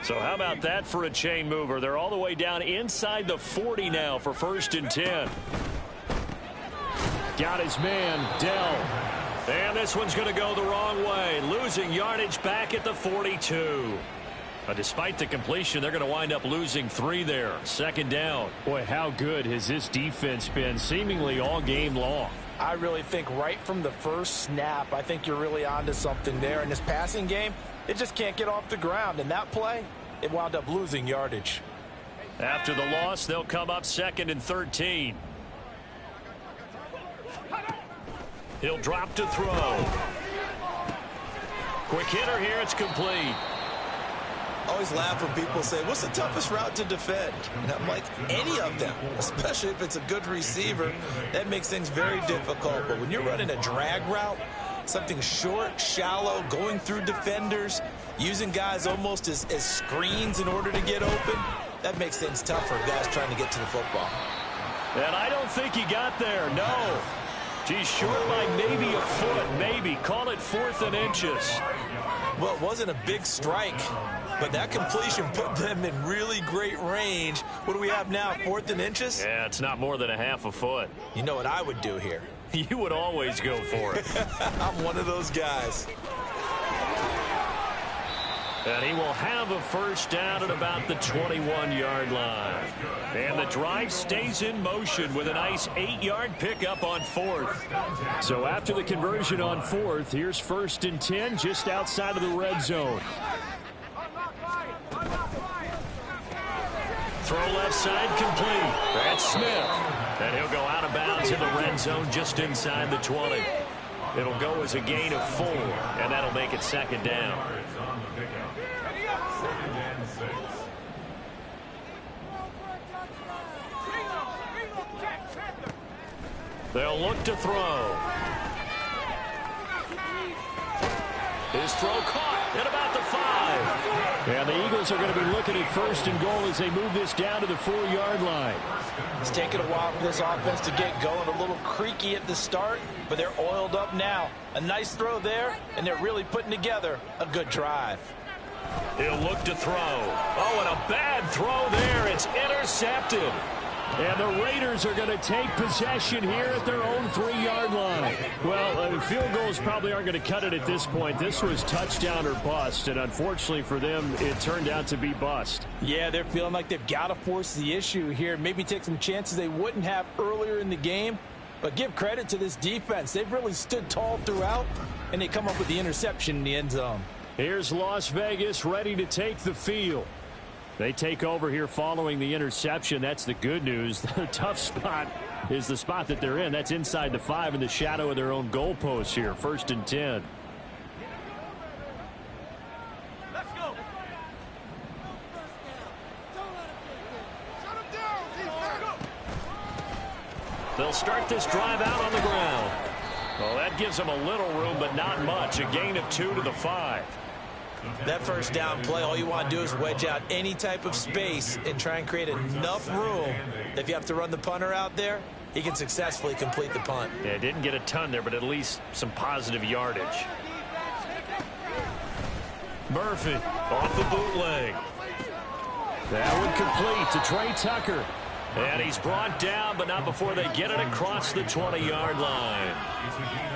So how about that for a chain mover? They're all the way down inside the 40 now for 1st and 10. Got his man, Dell. And this one's going to go the wrong way. Losing yardage back at the 42. But despite the completion, they're going to wind up losing 3 there. 2nd down. Boy, how good has this defense been seemingly all game long? I really think right from the first snap, I think you're really onto something there. In this passing game, it just can't get off the ground. And that play, it wound up losing yardage. After the loss, they'll come up 2nd and 13. He'll drop to throw. Quick hitter here. It's complete. Always laugh when people say, what's the toughest route to defend? And I'm like, any of them, especially if it's a good receiver. That makes things very difficult. But when you're running a drag route, something short, shallow, going through defenders, using guys almost as screens in order to get open, that makes things tough for guys trying to get to the football. And I don't think he got there, no. He's short by maybe a foot, maybe. Call it 4th and inches. Well, it wasn't a big strike, but that completion put them in really great range. What do we have now, 4th and inches? Yeah, it's not more than a half a foot. You know what I would do here? You would always go for it. I'm one of those guys. And he will have a 1st down at about the 21-yard line. And the drive stays in motion with a nice 8-yard pickup on 4th. So after the conversion on 4th, here's 1st and 10 just outside of the red zone. Throw left side complete. That's Smith. And he'll go out of bounds in the red zone just inside the 20. It'll go as a gain of 4, and that'll make it 2nd down. They'll look to throw. His throw caught at about the 5. And the Eagles are going to be looking at 1st and goal as they move this down to the 4-yard line. It's taken a while for this offense to get going. A little creaky at the start, but they're oiled up now. A nice throw there, and they're really putting together a good drive. He'll look to throw. Oh, and a bad throw there. It's intercepted. And the Raiders are going to take possession here at their own 3-yard line. Well, field goals probably aren't going to cut it at this point. This was touchdown or bust, and unfortunately for them, it turned out to be bust. Yeah, they're feeling like they've got to force the issue here. Maybe take some chances they wouldn't have earlier in the game. But give credit to this defense. They've really stood tall throughout, and they come up with the interception in the end zone. Here's Las Vegas ready to take the field. They take over here following the interception. That's the good news. The tough spot is the spot that they're in. That's inside the 5 in the shadow of their own goalpost here. 1st and 10. Let's go. They'll start this drive out on the ground. Well, that gives them a little room, but not much. A gain of 2 to the 5. That 1st down play, all you want to do is wedge out any type of space and try and create enough room. If you have to run the punter out there, he can successfully complete the punt. Yeah, didn't get a ton there, but at least some positive yardage. Murphy off the bootleg. That one complete to Trey Tucker. And he's brought down, but not before they get it across the 20-yard line.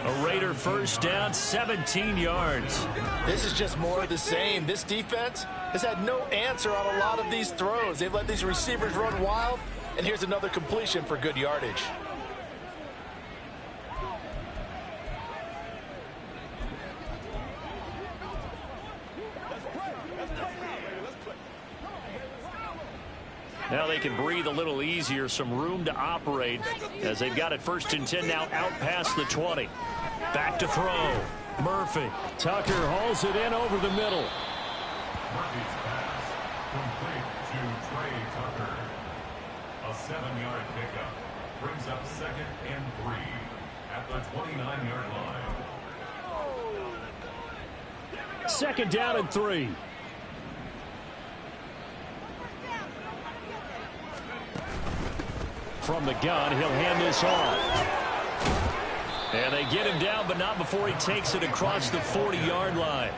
A Raider 1st down, 17 yards. This is just more of the same. This defense has had no answer on a lot of these throws. They've let these receivers run wild, and here's another completion for good yardage. Now they can breathe a little easier, some room to operate as they've got it 1st and 10 now out past the 20. Back to throw. Murphy. Tucker hauls it in over the middle. Murphy's pass complete to Trey Tucker. A 7-yard pickup brings up 2nd and 3 at the 29-yard line. 2nd down and 3. From the gun, he'll hand this off. And they get him down, but not before he takes it across the 40-yard line.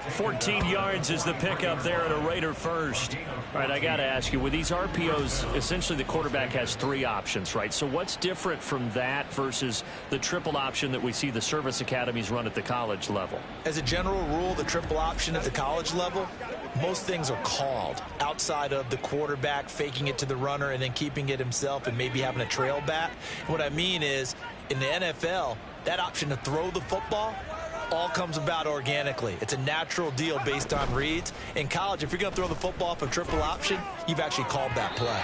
14 yards is the pickup there at a Raider first. All right, I got to ask you, with these RPOs, essentially the quarterback has 3 options, right? So what's different from that versus the triple option that we see the service academies run at the college level? As a general rule, the triple option at the college level, most things are called outside of the quarterback faking it to the runner and then keeping it himself and maybe having a trail back. What I mean is, in the NFL, that option to throw the football all comes about organically. It's a natural deal based on reads. In college, if you're going to throw the football for triple option, you've actually called that play.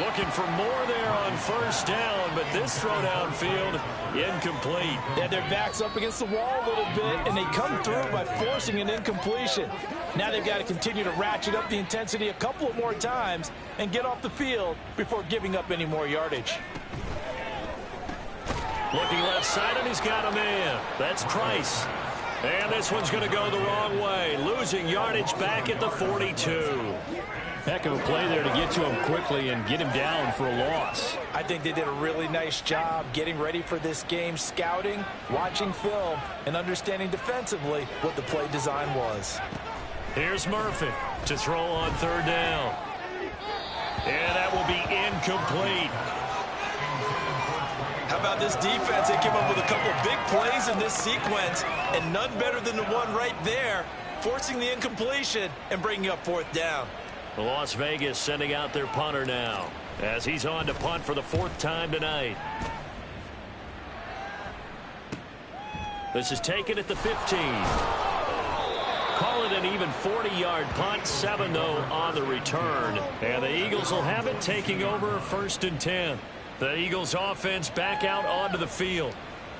Looking for more there on 1st down, but this throw downfield, incomplete. They had their backs up against the wall a little bit, and they come through by forcing an incompletion. Now they've got to continue to ratchet up the intensity a couple of more times and get off the field before giving up any more yardage. Looking left side, and he's got a man. That's Price. And this one's going to go the wrong way. Losing yardage back at the 42. Heck of a play there to get to him quickly and get him down for a loss. I think they did a really nice job getting ready for this game, scouting, watching film, and understanding defensively what the play design was. Here's Murphy to throw on 3rd down. And that will be incomplete. How about this defense? They came up with a couple of big plays in this sequence, and none better than the one right there, forcing the incompletion and bringing up 4th down. Las Vegas sending out their punter now as he's on to punt for the 4th time tonight. This is taken at the 15. Call it an even 40-yard punt, 7 though on the return. And the Eagles will have it, taking over 1st and 10. The Eagles offense back out onto the field.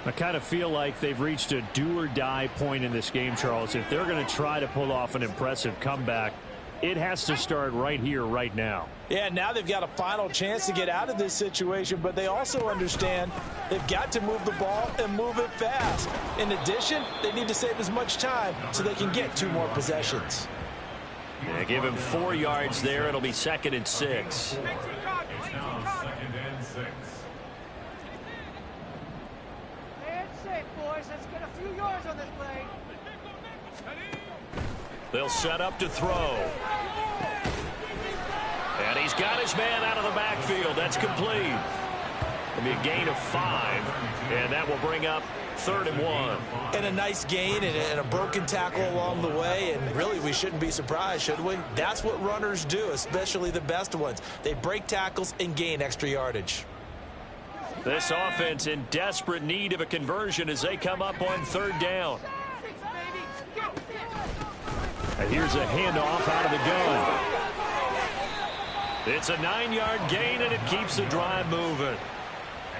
I kind of feel like they've reached a do-or-die point in this game, Charles. If they're going to try to pull off an impressive comeback, it has to start right here, right now. Yeah, now they've got a final chance to get out of this situation, but they also understand they've got to move the ball and move it fast. In addition, they need to save as much time so they can get 2 more possessions. Yeah, give him 4 yards there. It'll be 2nd and 6. It's now 2nd and 6. It's safe, boys. Let's get a few yards on this play. They'll set up to throw. And he's got his man out of the backfield. That's complete. It'll be a gain of 5, and that will bring up 3rd and 1. And a nice gain and a broken tackle along the way, and really we shouldn't be surprised, should we? That's what runners do, especially the best ones. They break tackles and gain extra yardage. This offense in desperate need of a conversion as they come up on 3rd down. And here's a handoff out of the gun. It's a 9-yard gain, and it keeps the drive moving.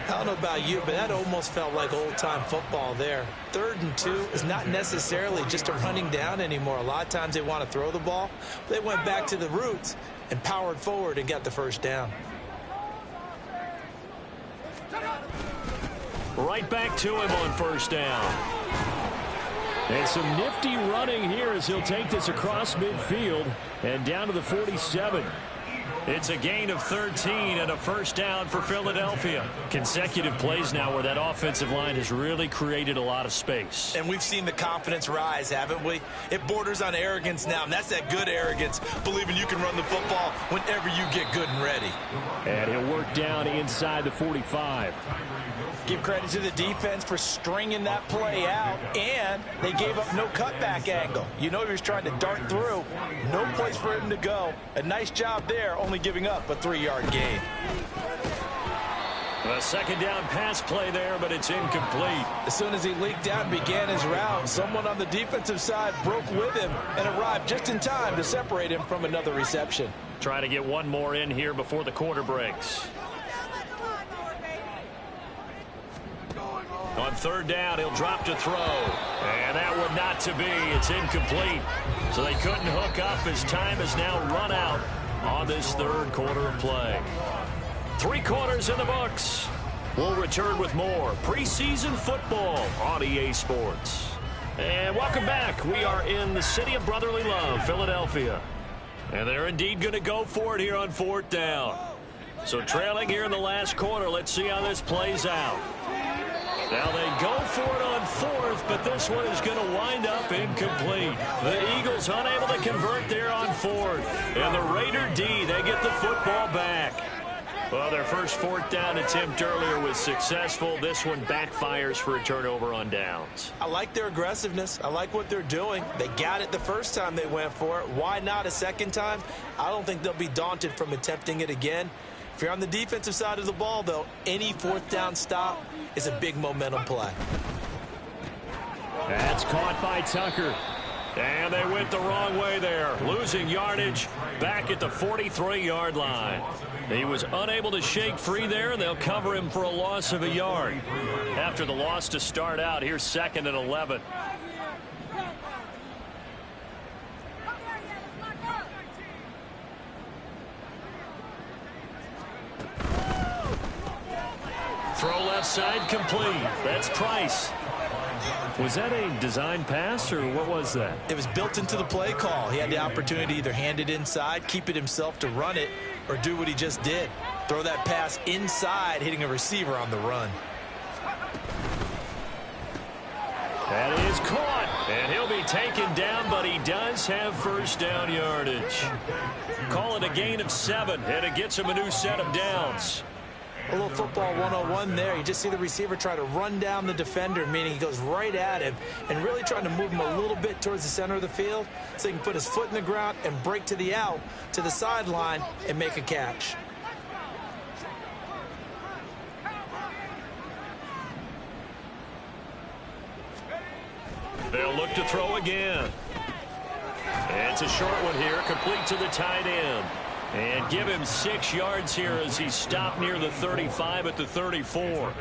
I don't know about you, but that almost felt like old-time football there. 3rd and 2 is not necessarily just a running down anymore. A lot of times they want to throw the ball. They went back to the roots and powered forward and got the 1st down. Right back to him on 1st down. And some nifty running here as he'll take this across midfield and down to the 47. It's a gain of 13 and a 1st down for Philadelphia. Consecutive plays now where that offensive line has really created a lot of space. And we've seen the confidence rise, haven't we? It borders on arrogance now, and that's that good arrogance, believing you can run the football whenever you get good and ready. And he'll work down inside the 45. Give credit to the defense for stringing that play out, and they gave up no cutback angle. You know he was trying to dart through. No place for him to go. A nice job there, only giving up a 3-yard gain. A 2nd down pass play there, but it's incomplete. As soon as he leaked out and began his route, someone on the defensive side broke with him and arrived just in time to separate him from another reception. Try to get one more in here before the quarter breaks. On 3rd down, he'll drop to throw. And that one not to be. It's incomplete. So they couldn't hook up as time has now run out on this 3rd quarter of play. 3 quarters in the books. We'll return with more preseason football on EA Sports. And welcome back. We are in the city of brotherly love, Philadelphia. And they're indeed going to go for it here on 4th down. So trailing here in the last quarter. Let's see how this plays out. Now they go for it on 4th, but this one is going to wind up incomplete. The Eagles unable to convert there on 4th. And the Raider D, they get the football back. Well, their first 4th down attempt earlier was successful. This one backfires for a turnover on downs. I like their aggressiveness. I like what they're doing. They got it the first time they went for it. Why not a second time? I don't think they'll be daunted from attempting it again. If you're on the defensive side of the ball, though, any 4th down stop is a big momentum play. That's caught by Tucker. And they went the wrong way there, losing yardage back at the 43-yard line. He was unable to shake free there, and they'll cover him for a loss of a yard. After the loss to start out, here's 2nd and 11. Throw left side complete. That's Price. Was that a design pass, or what was that? It was built into the play call. He had the opportunity to either hand it inside, keep it himself to run it, or do what he just did. Throw that pass inside, hitting a receiver on the run. That is caught, and he'll be taken down, but he does have first down yardage. Call it a gain of 7, and it gets him a new set of downs. A little football 101 there. You just see the receiver try to run down the defender, meaning he goes right at him and really trying to move him a little bit towards the center of the field so he can put his foot in the ground and break to the out, to the sideline, and make a catch. They'll look to throw again. And it's a short one here, complete to the tight end. And give him 6 yards here as he stopped near the 35 at the 34.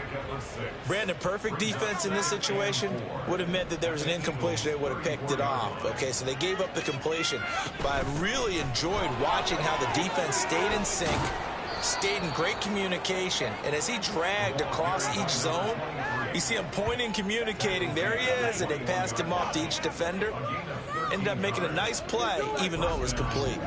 Brandon, perfect defense in this situation would have meant that there was an incompletion. They would have picked it off. Okay, so they gave up the completion. But I really enjoyed watching how the defense stayed in sync, stayed in great communication. And as he dragged across each zone, you see him pointing, communicating. There he is, and they passed him off to each defender. Ended up making a nice play, even though it was complete.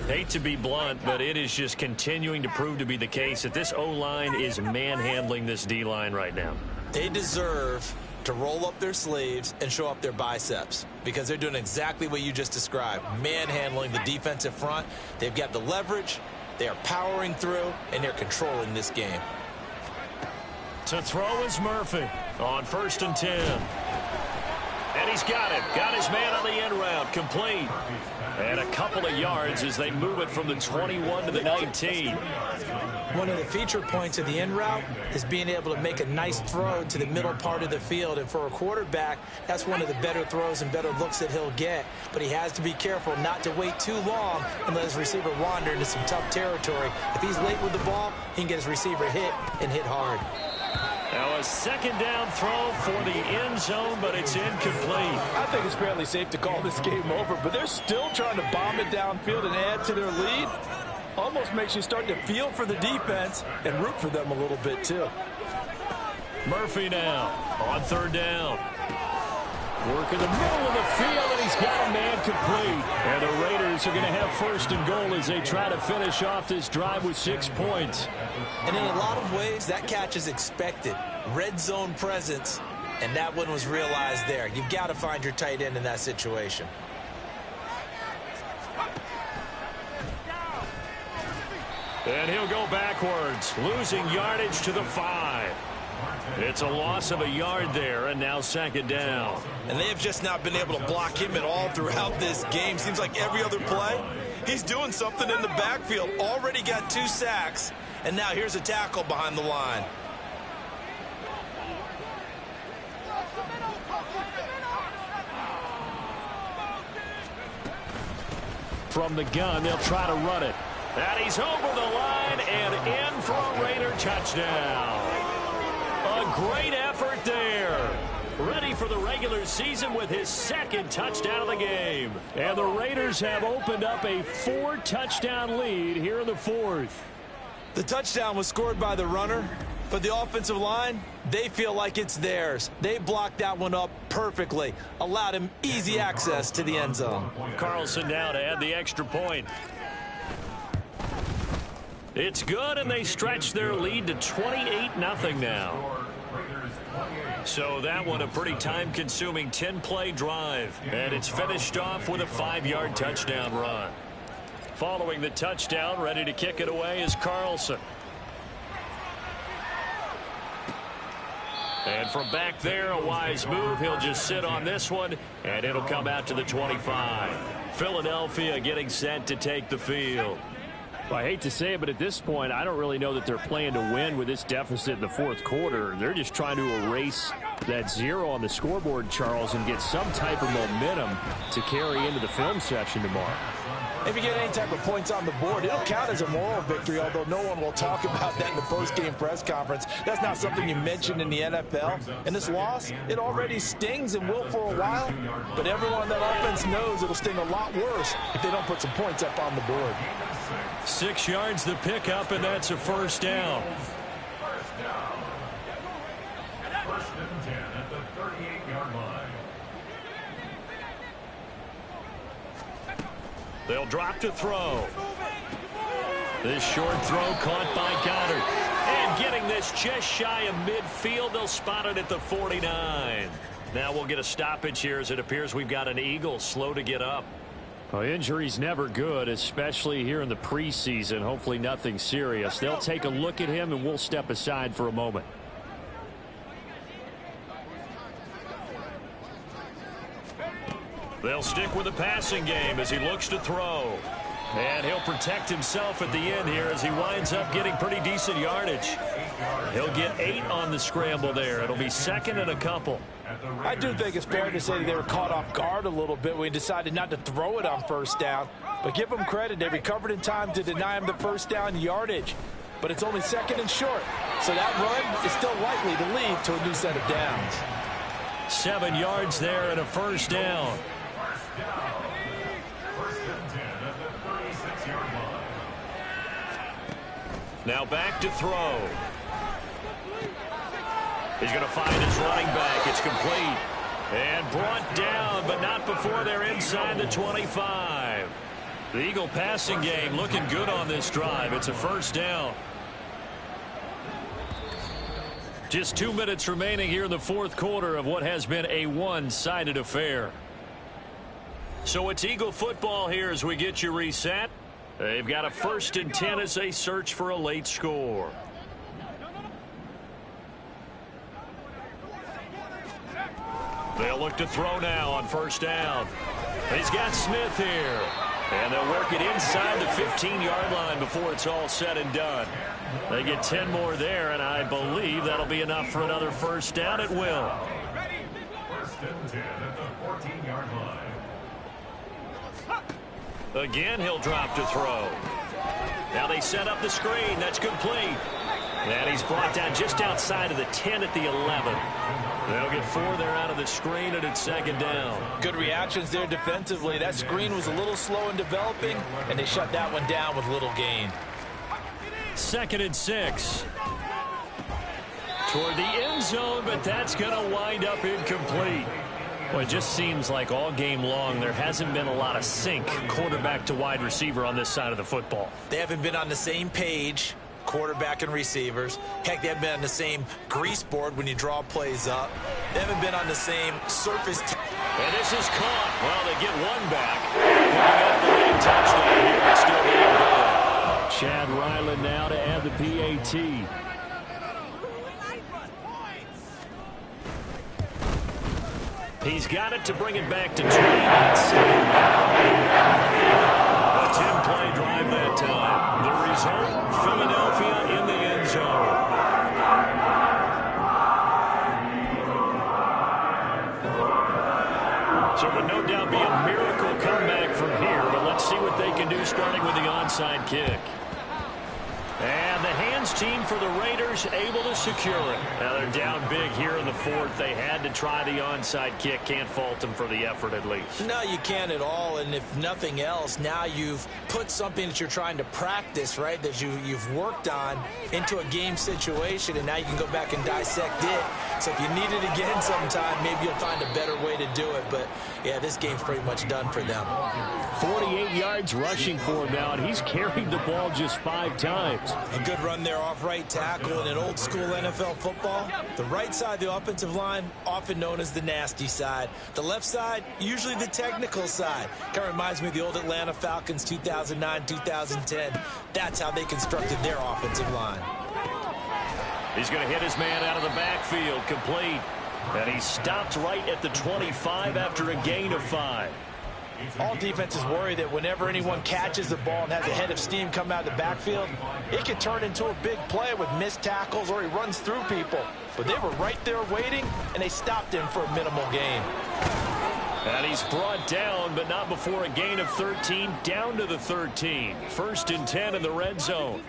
Hate to be blunt, but it is just continuing to prove to be the case that this O-line is manhandling this D-line right now. They deserve to roll up their sleeves and show up their biceps because they're doing exactly what you just described, manhandling the defensive front. They've got the leverage, they are powering through, and they're controlling this game. To throw is Murphy on 1st and 10. And he's got it. Got his man on the end route. Complete. And a couple of yards as they move it from the 21 to the 19. One of the feature points of the end route is being able to make a nice throw to the middle part of the field. And for a quarterback, that's one of the better throws and better looks that he'll get. But he has to be careful not to wait too long and let his receiver wander into some tough territory. If he's late with the ball, he can get his receiver hit and hit hard. Now a 2nd down throw for the end zone, but it's incomplete. I think it's fairly safe to call this game over, but they're still trying to bomb it downfield and add to their lead. Almost makes you start to feel for the defense and root for them a little bit, too. Murphy now on 3rd down. Work in the middle of the field, and he's got a man complete. And the Raiders are going to have 1st and goal as they try to finish off this drive with 6 points. And in a lot of ways, that catch is expected. Red zone presence, and that one was realized there. You've got to find your tight end in that situation. And he'll go backwards, losing yardage to the 5. It's a loss of a yard there, and now 2nd down. And they have just not been able to block him at all throughout this game. Seems like every other play, he's doing something in the backfield. Already got 2 sacks, and now here's a tackle behind the line. From the gun, they'll try to run it. And he's over the line and in for a Raider touchdown. A great effort there. Ready for the regular season with his 2nd touchdown of the game. And the Raiders have opened up a 4-touchdown lead here in the 4th. The touchdown was scored by the runner. For the offensive line, they feel like it's theirs. They blocked that one up perfectly, allowed him easy access to the end zone. Carlson now to add the extra point. It's good, and they stretch their lead to 28-0 now. So that one a pretty time-consuming 10-play drive, and it's finished off with a 5-yard touchdown run. Following the touchdown, ready to kick it away is Carlson. And from back there, a wise move. He'll just sit on this one, and it'll come out to the 25. Philadelphia getting set to take the field. Well, I hate to say it, but at this point, I don't really know that they're playing to win with this deficit in the fourth quarter. They're just trying to erase that 0 on the scoreboard, Charles, and get some type of momentum to carry into the film session tomorrow. If you get any type of points on the board, it'll count as a moral victory, although no one will talk about that in the post-game press conference. That's not something you mentioned in the NFL. And this loss, it already stings and will for a while, but everyone on that offense knows it'll sting a lot worse if they don't put some points up on the board. 6 yards the pickup, and that's a first down. First and 10 at the 38-yard line. They'll drop to throw. This short throw caught by Goddard. And getting this just shy of midfield, they'll spot it at the 49. Now we'll get a stoppage here as it appears we've got an Eagle slow to get up. Well, injury's never good, especially here in the preseason. Hopefully nothing serious. They'll take a look at him, and we'll step aside for a moment. They'll stick with the passing game as he looks to throw. And he'll protect himself at the end here as he winds up getting pretty decent yardage. He'll get 8 on the scramble there. It'll be second and a couple. I do think it's fair to say they were caught off guard a little bit when he decided not to throw it on first down. But give them credit. They recovered in time to deny him the first down yardage. But it's only second and short. So that run is still likely to lead to a new set of downs. 7 yards there and a first down. Now back to throw. He's going to find his running back. It's complete. And brought down, but not before they're inside the 25. The Eagle passing game looking good on this drive. It's a first down. Just 2 minutes remaining here in the fourth quarter of what has been a one-sided affair. So it's Eagle football here as we get you reset. They've got a 1st and 10 as they search for a late score. They'll look to throw now on first down. He's got Smith here. And they'll work it inside the 15-yard line before it's all said and done. They get 10 more there, and I believe that'll be enough for another first down. It will. 1st and 10 at the 14-yard line. Again, he'll drop to throw. Now they set up the screen. That's complete. And he's brought down just outside of the 10 at the 11. They'll get 4 there out of the screen, and it's second down. Good reactions there defensively. That screen was a little slow in developing, and they shut that one down with little gain. 2nd and 6. Toward the end zone, but that's going to wind up incomplete. Well, it just seems like all game long there hasn't been a lot of sync quarterback to wide receiver on this side of the football. They haven't been on the same page, quarterback and receivers. Heck, they haven't been on the same grease board when you draw plays up. They haven't been on the same surface. And this is caught. Well, they get one back. Picking up the lead touchdown here, but still being good. Chad Ryland now to add the PAT. He's got it to bring it back to 20. A 10-play drive that time. The result, Philadelphia in the end zone. So it would no doubt be a miracle comeback from here, but let's see what they can do starting with the onside kick. And the hands First team for the Raiders able to secure it. Now they're down big here in the fourth. They had to try the onside kick. Can't fault them for the effort at least. No, you can't at all. And if nothing else, now you've put something that you're trying to practice, right, that you've worked on into a game situation, and now you can go back and dissect it. So if you need it again sometime, maybe you'll find a better way to do it. But, yeah, this game's pretty much done for them. 48 yards rushing for him now, and he's carried the ball just 5 times. A good run there off right tackle. In an old-school NFL football, the right side of the offensive line, often known as the nasty side. The left side, usually the technical side. Kind of reminds me of the old Atlanta Falcons 2009, 2010. That's how they constructed their offensive line. He's going to hit his man out of the backfield, complete. And he stopped right at the 25 after a gain of 5. All defenses worry that whenever anyone catches the ball and has a head of steam come out of the backfield, it can turn into a big play with missed tackles or he runs through people. But they were right there waiting, and they stopped him for a minimal gain. And he's brought down, but not before a gain of 13, down to the 13. 1st and 10 in the red zone.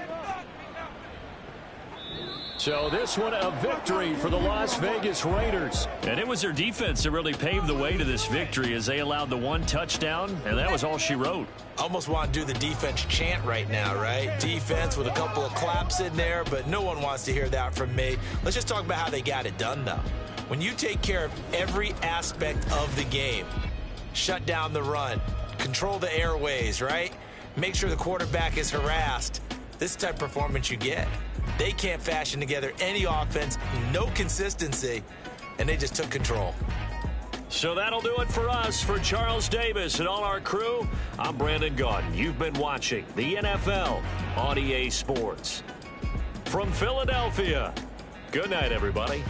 So this one a victory for the Las Vegas Raiders. And it was their defense that really paved the way to this victory as they allowed the 1 touchdown, and that was all she wrote. Almost want to do the defense chant right now, right? Defense with a couple of claps in there, but no one wants to hear that from me. Let's just talk about how they got it done, though. When you take care of every aspect of the game, shut down the run, control the airways, right? Make sure the quarterback is harassed. This is the type of performance you get. They can't fashion together any offense, no consistency, and they just took control. So that'll do it for us. For Charles Davis and all our crew, I'm Brandon Gaudin. You've been watching the NFL on EA Sports. From Philadelphia, good night, everybody.